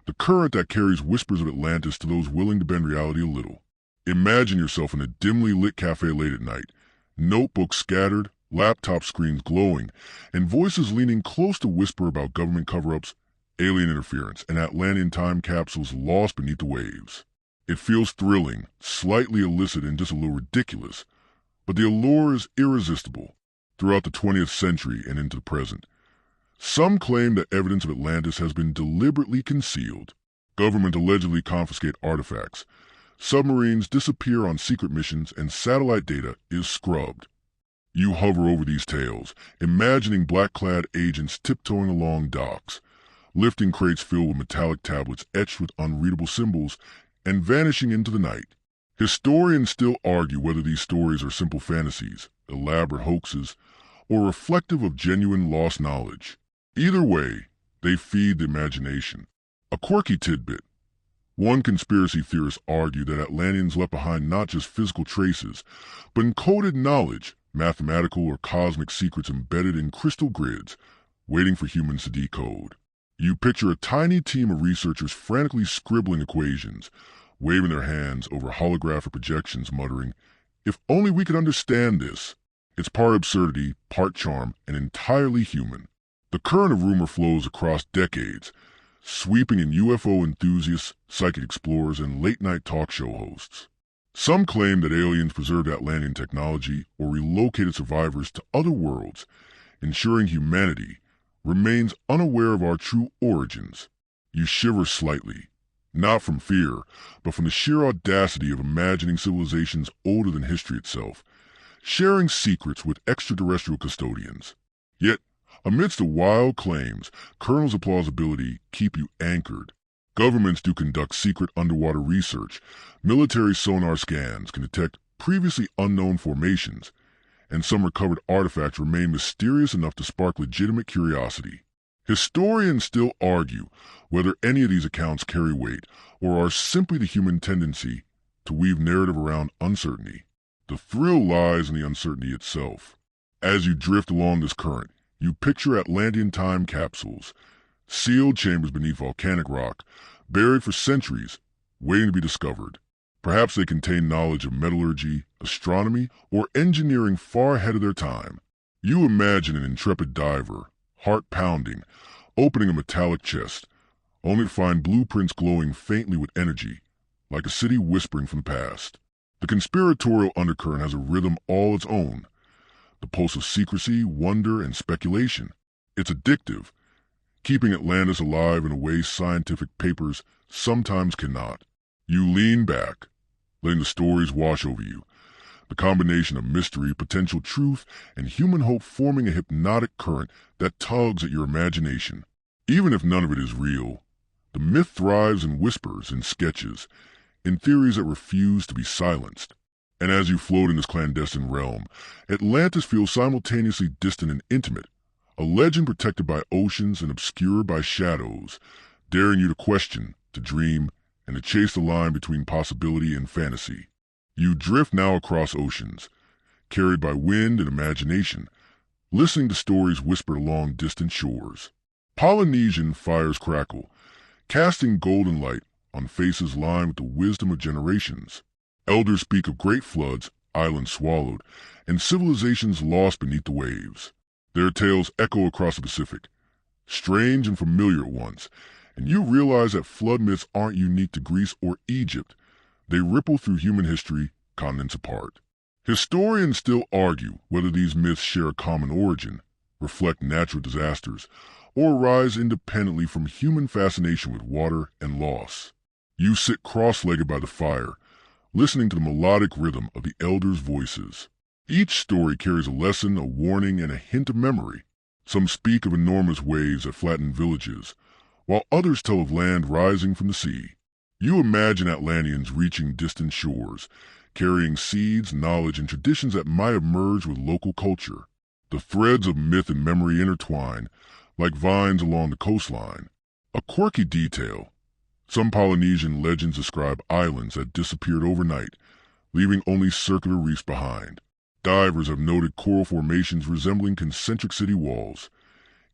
the current that carries whispers of Atlantis to those willing to bend reality a little. Imagine yourself in a dimly lit cafe late at night, notebooks scattered, laptop screens glowing, and voices leaning close to whisper about government cover-ups, alien interference, and Atlantean time capsules lost beneath the waves. It feels thrilling, slightly illicit, and just a little ridiculous, but the allure is irresistible. Throughout the 20th century and into the present, some claim that evidence of Atlantis has been deliberately concealed. Government allegedly confiscate artifacts, submarines disappear on secret missions, and satellite data is scrubbed. You hover over these tales, imagining black-clad agents tiptoeing along docks, lifting crates filled with metallic tablets etched with unreadable symbols, and vanishing into the night. Historians still argue whether these stories are simple fantasies, elaborate hoaxes, or reflective of genuine lost knowledge. Either way, they feed the imagination. A quirky tidbit. One conspiracy theorist argued that Atlanteans left behind not just physical traces, but encoded knowledge, mathematical or cosmic secrets embedded in crystal grids, waiting for humans to decode. You picture a tiny team of researchers frantically scribbling equations, waving their hands over holographic projections, muttering, "If only we could understand this." It's part absurdity, part charm, and entirely human. The current of rumor flows across decades, sweeping in UFO enthusiasts, psychic explorers, and late-night talk show hosts. Some claim that aliens preserved Atlantean technology or relocated survivors to other worlds, ensuring humanity remains unaware of our true origins. You shiver slightly, not from fear, but from the sheer audacity of imagining civilizations older than history itself, sharing secrets with extraterrestrial custodians. Yet, amidst the wild claims, kernels of plausibility keep you anchored. Governments do conduct secret underwater research. Military sonar scans can detect previously unknown formations, and some recovered artifacts remain mysterious enough to spark legitimate curiosity. Historians still argue whether any of these accounts carry weight or are simply the human tendency to weave narrative around uncertainty. The thrill lies in the uncertainty itself. As you drift along this current, you picture Atlantean time capsules, sealed chambers beneath volcanic rock, buried for centuries, waiting to be discovered. Perhaps they contain knowledge of metallurgy, astronomy, or engineering far ahead of their time. You imagine an intrepid diver, heart pounding, opening a metallic chest, only to find blueprints glowing faintly with energy, like a city whispering from the past. The conspiratorial undercurrent has a rhythm all its own, the pulse of secrecy, wonder, and speculation. It's addictive, keeping Atlantis alive in a way scientific papers sometimes cannot. You lean back, letting the stories wash over you, the combination of mystery, potential truth, and human hope forming a hypnotic current that tugs at your imagination. Even if none of it is real, the myth thrives in whispers, in sketches, in theories that refuse to be silenced. And as you float in this clandestine realm, Atlantis feels simultaneously distant and intimate, a legend protected by oceans and obscured by shadows, daring you to question, to dream, and to chase the line between possibility and fantasy. You drift now across oceans, carried by wind and imagination, listening to stories whispered along distant shores. Polynesian fires crackle, casting golden light on faces lined with the wisdom of generations. Elders speak of great floods, islands swallowed, and civilizations lost beneath the waves. Their tales echo across the Pacific, strange and familiar at once, and you realize that flood myths aren't unique to Greece or Egypt. They ripple through human history, continents apart. Historians still argue whether these myths share a common origin, reflect natural disasters, or rise independently from human fascination with water and loss. You sit cross-legged by the fire, listening to the melodic rhythm of the elders' voices. Each story carries a lesson, a warning, and a hint of memory. Some speak of enormous waves that flatten villages, while others tell of land rising from the sea. You imagine Atlanteans reaching distant shores, carrying seeds, knowledge, and traditions that might have merged with local culture. The threads of myth and memory intertwine, like vines along the coastline. A quirky detail: some Polynesian legends describe islands that disappeared overnight, leaving only circular reefs behind. Divers have noted coral formations resembling concentric city walls,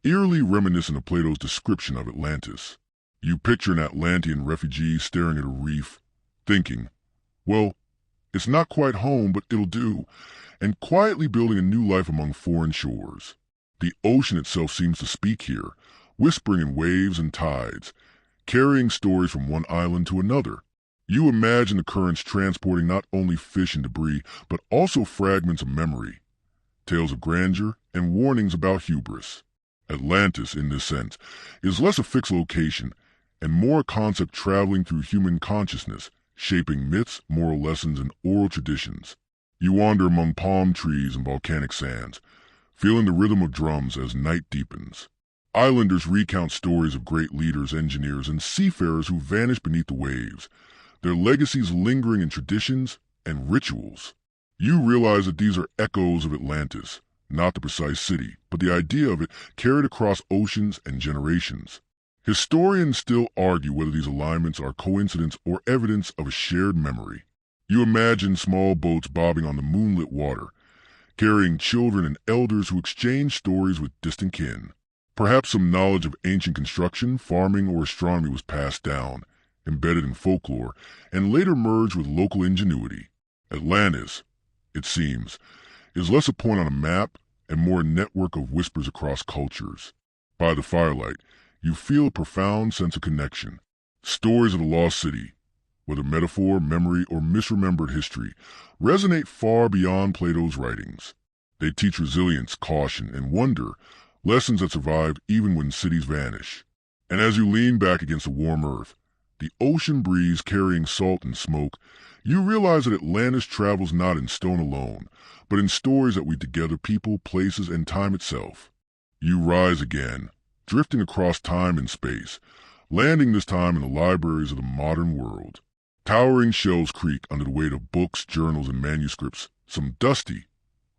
eerily reminiscent of Plato's description of Atlantis. You picture an Atlantean refugee staring at a reef, thinking, well, it's not quite home, but it'll do, and quietly building a new life among foreign shores. The ocean itself seems to speak here, whispering in waves and tides, carrying stories from one island to another. You imagine the currents transporting not only fish and debris, but also fragments of memory, tales of grandeur, and warnings about hubris. Atlantis, in this sense, is less a fixed location and more a concept traveling through human consciousness, shaping myths, moral lessons, and oral traditions. You wander among palm trees and volcanic sands, feeling the rhythm of drums as night deepens. Islanders recount stories of great leaders, engineers, and seafarers who vanished beneath the waves, their legacies lingering in traditions and rituals. You realize that these are echoes of Atlantis, not the precise city, but the idea of it carried across oceans and generations. Historians still argue whether these alignments are coincidence or evidence of a shared memory. You imagine small boats bobbing on the moonlit water, carrying children and elders who exchange stories with distant kin. Perhaps some knowledge of ancient construction, farming, or astronomy was passed down, embedded in folklore, and later merged with local ingenuity. Atlantis, it seems, is less a point on a map and more a network of whispers across cultures. By the firelight, you feel a profound sense of connection. Stories of the lost city, whether metaphor, memory, or misremembered history, resonate far beyond Plato's writings. They teach resilience, caution, and wonder, lessons that survive even when cities vanish. And as you lean back against the warm earth, the ocean breeze carrying salt and smoke, you realize that Atlantis travels not in stone alone, but in stories that weave together people, places, and time itself. You rise again, drifting across time and space, landing this time in the libraries of the modern world. Towering shelves creak under the weight of books, journals, and manuscripts, some dusty,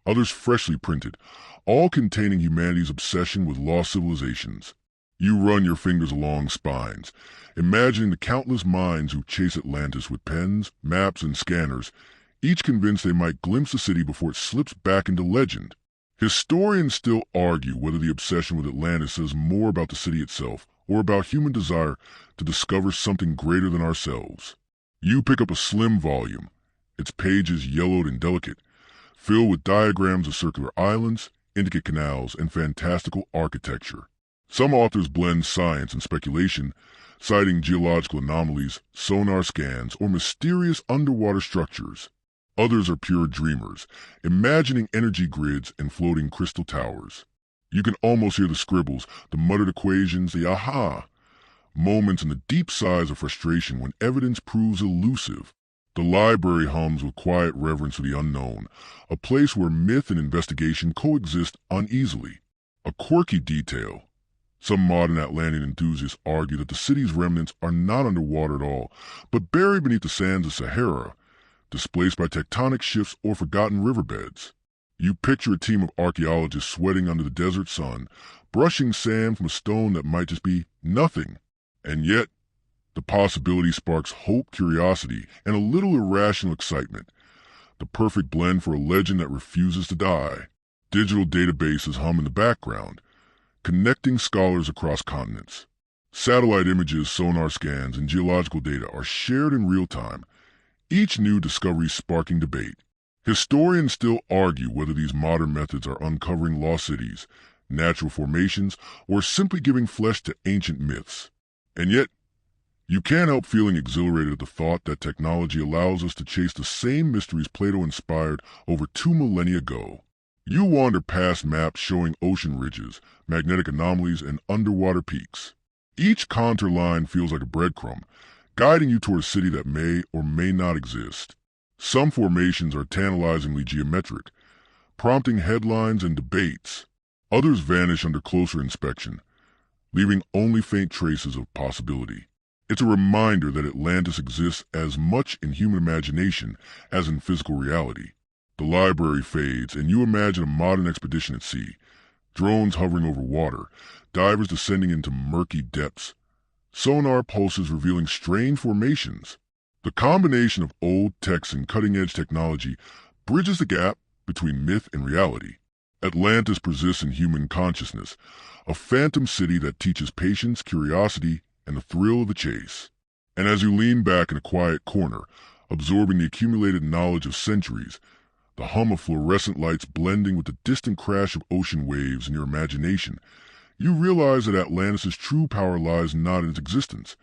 others freshly printed, all containing humanity's obsession with lost civilizations. You run your fingers along spines, imagining the countless minds who chase Atlantis with pens, maps, and scanners, each convinced they might glimpse the city before it slips back into legend. Historians still argue whether the obsession with Atlantis says more about the city itself or about human desire to discover something greater than ourselves. You pick up a slim volume, its pages yellowed and delicate, filled with diagrams of circular islands, intricate canals, and fantastical architecture. Some authors blend science and speculation, citing geological anomalies, sonar scans, or mysterious underwater structures. Others are pure dreamers, imagining energy grids and floating crystal towers. You can almost hear the scribbles, the muttered equations, the aha moments, and the deep sighs of frustration when evidence proves elusive. The library hums with quiet reverence for the unknown, a place where myth and investigation coexist uneasily. A quirky detail: some modern Atlantean enthusiasts argue that the city's remnants are not underwater at all, but buried beneath the sands of Sahara, displaced by tectonic shifts or forgotten riverbeds. You picture a team of archaeologists sweating under the desert sun, brushing sand from a stone that might just be nothing. And yet, the possibility sparks hope, curiosity, and a little irrational excitement, the perfect blend for a legend that refuses to die. Digital databases hum in the background, connecting scholars across continents. Satellite images, sonar scans, and geological data are shared in real time, each new discovery sparking debate. Historians still argue whether these modern methods are uncovering lost cities, natural formations, or simply giving flesh to ancient myths. And yet, you can't help feeling exhilarated at the thought that technology allows us to chase the same mysteries Plato inspired over 2 millennia ago. You wander past maps showing ocean ridges, magnetic anomalies, and underwater peaks. Each contour line feels like a breadcrumb, guiding you toward a city that may or may not exist. Some formations are tantalizingly geometric, prompting headlines and debates. Others vanish under closer inspection, leaving only faint traces of possibility. It's a reminder that Atlantis exists as much in human imagination as in physical reality. The library fades, and you imagine a modern expedition at sea, drones hovering over water, divers descending into murky depths, sonar pulses revealing strange formations. The combination of old texts and cutting-edge technology bridges the gap between myth and reality. Atlantis persists in human consciousness, a phantom city that teaches patience, curiosity, and the thrill of the chase. And as you lean back in a quiet corner, absorbing the accumulated knowledge of centuries, the hum of fluorescent lights blending with the distant crash of ocean waves in your imagination, you realize that Atlantis' true power lies not in its existence,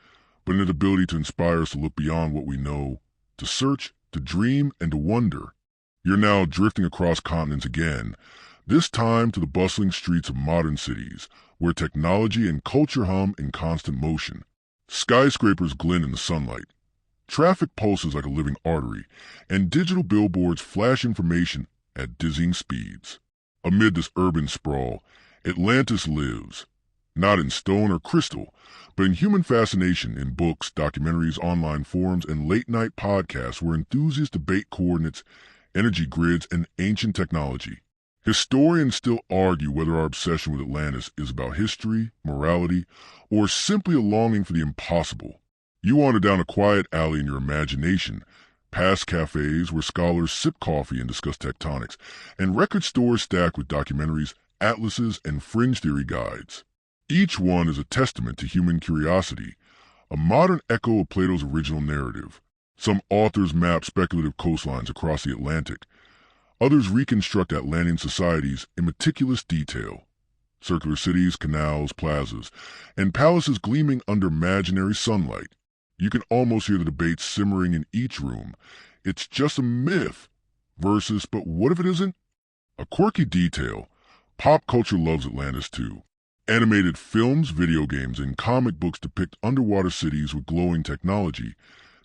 but in its ability to inspire us to look beyond what we know, to search, to dream, and to wonder. You're now drifting across continents again, this time to the bustling streets of modern cities, where technology and culture hum in constant motion. Skyscrapers glint in the sunlight. Traffic pulses like a living artery, and digital billboards flash information at dizzying speeds. Amid this urban sprawl, Atlantis lives, not in stone or crystal, but in human fascination in books, documentaries, online forums, and late-night podcasts where enthusiasts debate coordinates, energy grids, and ancient technology. Historians still argue whether our obsession with Atlantis is about history, morality, or simply a longing for the impossible. You wander down a quiet alley in your imagination, past cafes where scholars sip coffee and discuss tectonics, and record stores stacked with documentaries, atlases, and fringe theory guides. Each one is a testament to human curiosity, a modern echo of Plato's original narrative. Some authors map speculative coastlines across the Atlantic. Others reconstruct Atlantean societies in meticulous detail. Circular cities, canals, plazas, and palaces gleaming under imaginary sunlight. You can almost hear the debate simmering in each room. It's just a myth versus, but what if it isn't? A quirky detail. Pop culture loves Atlantis too. Animated films, video games, and comic books depict underwater cities with glowing technology,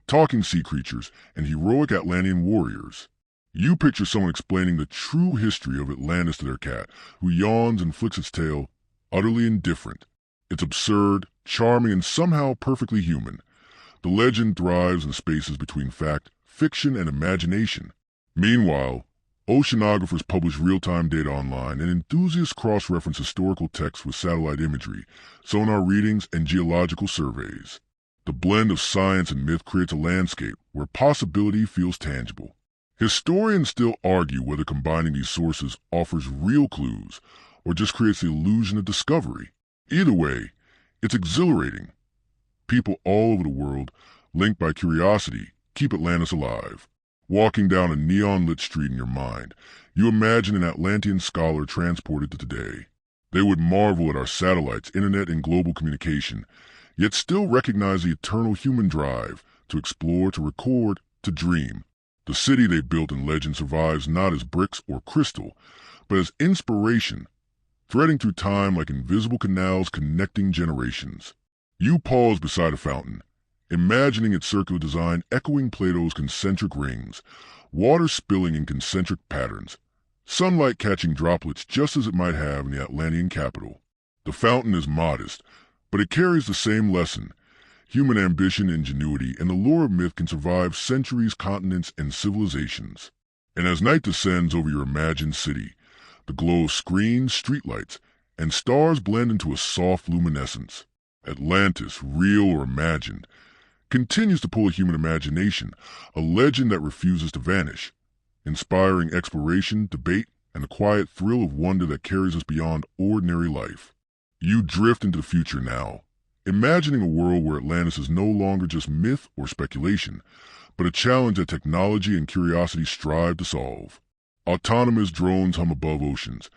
talking sea creatures, and heroic Atlantean warriors. You picture someone explaining the true history of Atlantis to their cat, who yawns and flicks its tail, utterly indifferent. It's absurd, charming, and somehow perfectly human. The legend thrives in the spaces between fact, fiction, and imagination. Meanwhile, oceanographers publish real-time data online, and enthusiasts cross-reference historical texts with satellite imagery, sonar readings, and geological surveys. The blend of science and myth creates a landscape where possibility feels tangible. Historians still argue whether combining these sources offers real clues or just creates the illusion of discovery. Either way, it's exhilarating. People all over the world, linked by curiosity, keep Atlantis alive. Walking down a neon-lit street in your mind, you imagine an Atlantean scholar transported to today. They would marvel at our satellites, internet, and global communication, yet still recognize the eternal human drive to explore, to record, to dream. The city they built in legend survives not as bricks or crystal, but as inspiration, threading through time like invisible canals connecting generations. You pause beside a fountain, imagining its circular design echoing Plato's concentric rings, water spilling in concentric patterns, sunlight catching droplets just as it might have in the Atlantean capital. The fountain is modest, but it carries the same lesson. Human ambition, ingenuity, and the lore of myth can survive centuries, continents, and civilizations. And as night descends over your imagined city, the glow of screens, streetlights, and stars blend into a soft luminescence. Atlantis, real or imagined, continues to pull a human imagination, a legend that refuses to vanish, inspiring exploration, debate, and the quiet thrill of wonder that carries us beyond ordinary life. You drift into the future now, imagining a world where Atlantis is no longer just myth or speculation, but a challenge that technology and curiosity strive to solve. Autonomous drones hum above oceans,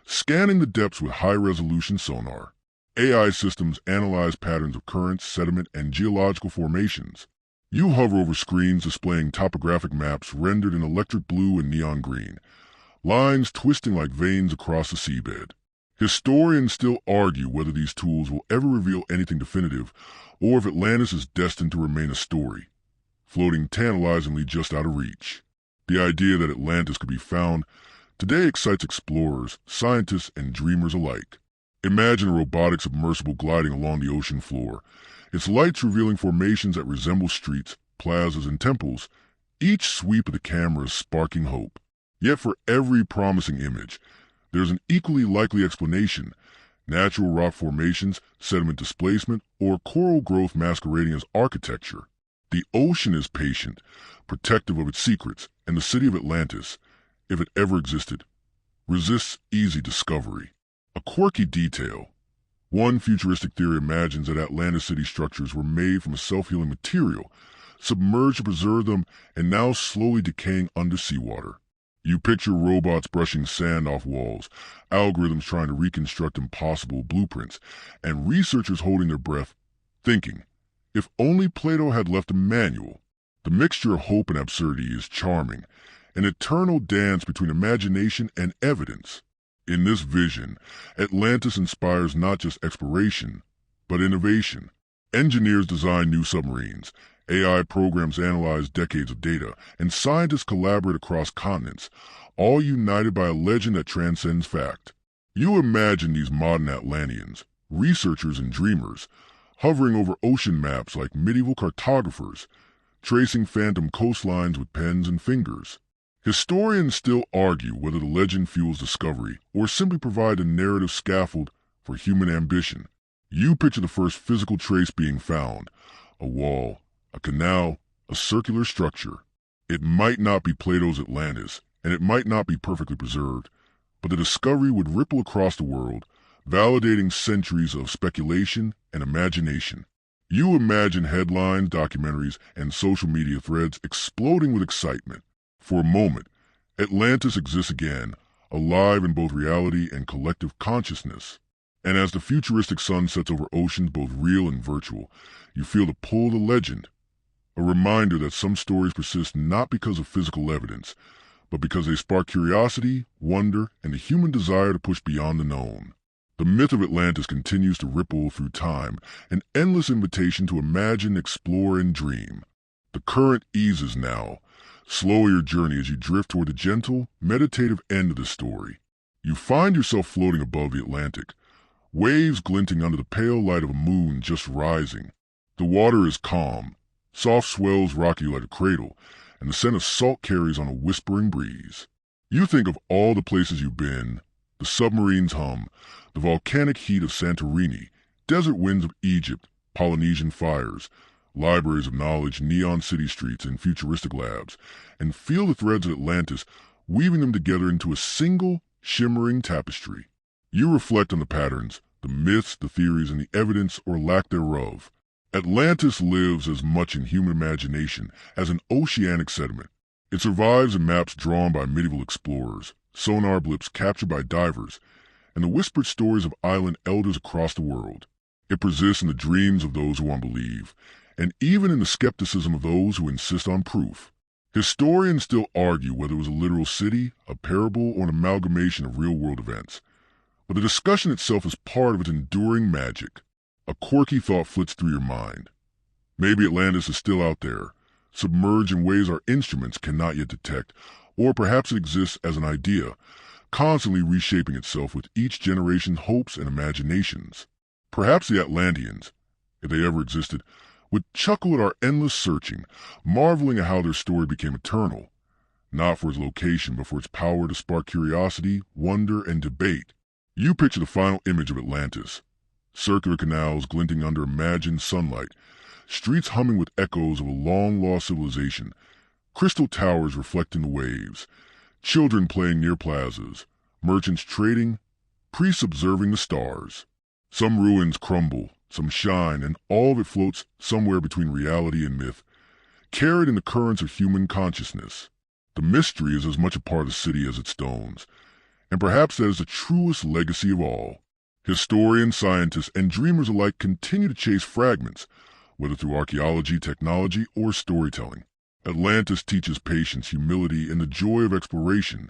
scanning the depths with high-resolution sonar. AI systems analyze patterns of currents, sediment, and geological formations. You hover over screens displaying topographic maps rendered in electric blue and neon green, lines twisting like veins across the seabed. Historians still argue whether these tools will ever reveal anything definitive, or if Atlantis is destined to remain a story, floating tantalizingly just out of reach. The idea that Atlantis could be found today excites explorers, scientists, and dreamers alike. Imagine a robotic submersible gliding along the ocean floor, its lights revealing formations that resemble streets, plazas, and temples, each sweep of the camera sparking hope. Yet for every promising image, there's an equally likely explanation: natural rock formations, sediment displacement, or coral growth masquerading as architecture. The ocean is patient, protective of its secrets, and the city of Atlantis, if it ever existed, resists easy discovery. A quirky detail. One futuristic theory imagines that Atlantis city structures were made from a self-healing material, submerged to preserve them, and now slowly decaying under seawater. You picture robots brushing sand off walls, algorithms trying to reconstruct impossible blueprints, and researchers holding their breath, thinking, if only Plato had left a manual. The mixture of hope and absurdity is charming, an eternal dance between imagination and evidence. In this vision, Atlantis inspires not just exploration, but innovation. Engineers design new submarines, AI programs analyze decades of data, and scientists collaborate across continents, all united by a legend that transcends fact. You imagine these modern Atlanteans, researchers and dreamers, hovering over ocean maps like medieval cartographers, tracing phantom coastlines with pens and fingers. Historians still argue whether the legend fuels discovery or simply provide a narrative scaffold for human ambition. You picture the first physical trace being found: a wall, a canal, a circular structure. It might not be Plato's Atlantis, and it might not be perfectly preserved, but the discovery would ripple across the world, validating centuries of speculation and imagination. You imagine headlines, documentaries, and social media threads exploding with excitement. For a moment, Atlantis exists again, alive in both reality and collective consciousness. And as the futuristic sun sets over oceans both real and virtual, you feel the pull of the legend, a reminder that some stories persist not because of physical evidence, but because they spark curiosity, wonder, and the human desire to push beyond the known. The myth of Atlantis continues to ripple through time, an endless invitation to imagine, explore, and dream. The current eases now. Slow your journey as you drift toward the gentle, meditative end of the story. You find yourself floating above the Atlantic, waves glinting under the pale light of a moon just rising. The water is calm, soft swells rock you like a cradle, and the scent of salt carries on a whispering breeze. You think of all the places you've been: the submarine's hum, the volcanic heat of Santorini, desert winds of Egypt, Polynesian fires, libraries of knowledge, neon city streets, and futuristic labs, and feel the threads of Atlantis weaving them together into a single, shimmering tapestry. You reflect on the patterns, the myths, the theories, and the evidence or lack thereof. Atlantis lives as much in human imagination as in oceanic sediment. It survives in maps drawn by medieval explorers, sonar blips captured by divers, and the whispered stories of island elders across the world. It persists in the dreams of those who want to believe, and even in the skepticism of those who insist on proof. Historians still argue whether it was a literal city, a parable, or an amalgamation of real-world events. But the discussion itself is part of its enduring magic. A quirky thought flits through your mind. Maybe Atlantis is still out there, submerged in ways our instruments cannot yet detect, or perhaps it exists as an idea, constantly reshaping itself with each generation's hopes and imaginations. Perhaps the Atlanteans, if they ever existed, would chuckle at our endless searching, marveling at how their story became eternal, not for its location but for its power to spark curiosity, wonder, and debate. You picture the final image of Atlantis: circular canals glinting under imagined sunlight, streets humming with echoes of a long-lost civilization, crystal towers reflecting the waves, children playing near plazas, merchants trading, priests observing the stars. Some ruins crumble, some shine, and all of it floats somewhere between reality and myth, carried in the currents of human consciousness. The mystery is as much a part of the city as its stones, and perhaps that is the truest legacy of all. Historians, scientists, and dreamers alike continue to chase fragments, whether through archaeology, technology, or storytelling. Atlantis teaches patience, humility, and the joy of exploration,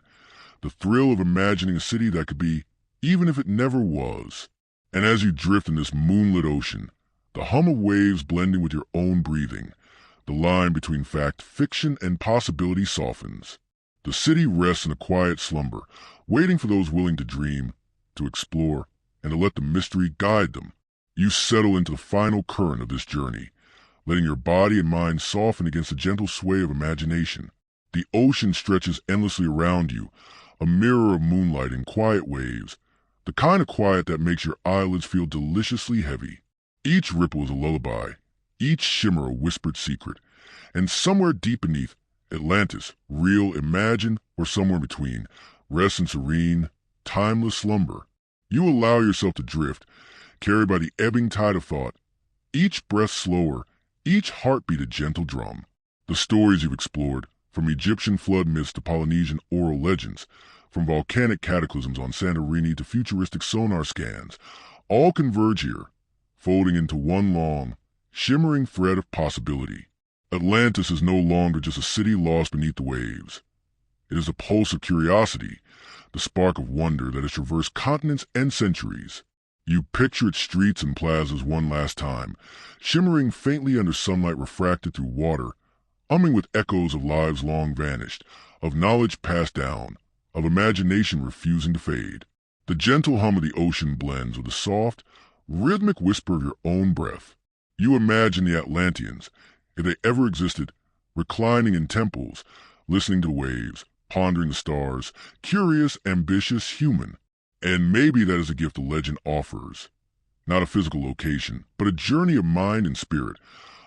the thrill of imagining a city that could be, even if it never was. And as you drift in this moonlit ocean, the hum of waves blending with your own breathing, the line between fact, fiction, and possibility softens. The city rests in a quiet slumber, waiting for those willing to dream, to explore, and to let the mystery guide them. You settle into the final current of this journey, letting your body and mind soften against the gentle sway of imagination. The ocean stretches endlessly around you, a mirror of moonlight and quiet waves, the kind of quiet that makes your eyelids feel deliciously heavy. Each ripple is a lullaby, each shimmer a whispered secret, and somewhere deep beneath, Atlantis, real, imagined, or somewhere between, rests in serene, timeless slumber. You allow yourself to drift, carried by the ebbing tide of thought, each breath slower, each heartbeat a gentle drum. The stories you've explored, from Egyptian flood myths to Polynesian oral legends, from volcanic cataclysms on Santorini to futuristic sonar scans, all converge here, folding into one long, shimmering thread of possibility. Atlantis is no longer just a city lost beneath the waves. It is a pulse of curiosity, the spark of wonder that has traversed continents and centuries. You picture its streets and plazas one last time, shimmering faintly under sunlight refracted through water, humming with echoes of lives long vanished, of knowledge passed down, of imagination refusing to fade. The gentle hum of the ocean blends with the soft, rhythmic whisper of your own breath. You imagine the Atlanteans, if they ever existed, reclining in temples, listening to waves, pondering the stars, curious, ambitious, human. And maybe that is a gift the legend offers. Not a physical location, but a journey of mind and spirit,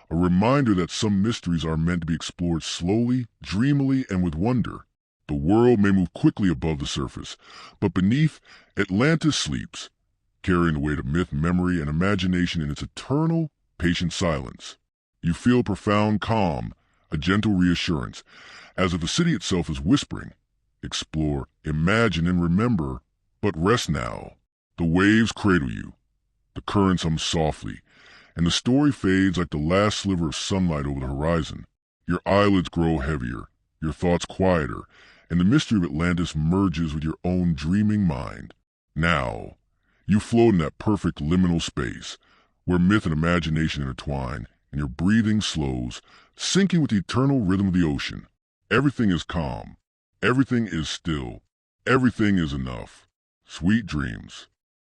a reminder that some mysteries are meant to be explored slowly, dreamily, and with wonder. The world may move quickly above the surface, but beneath, Atlantis sleeps, carrying the weight of myth, memory, and imagination in its eternal, patient silence. You feel profound calm, a gentle reassurance, as if the city itself is whispering, explore, imagine, and remember, but rest now. The waves cradle you, the currents hum softly, and the story fades like the last sliver of sunlight over the horizon. Your eyelids grow heavier, your thoughts quieter, and the mystery of Atlantis merges with your own dreaming mind. Now, you float in that perfect liminal space, where myth and imagination intertwine, and your breathing slows, syncing with the eternal rhythm of the ocean. Everything is calm. Everything is still. Everything is enough. Sweet dreams.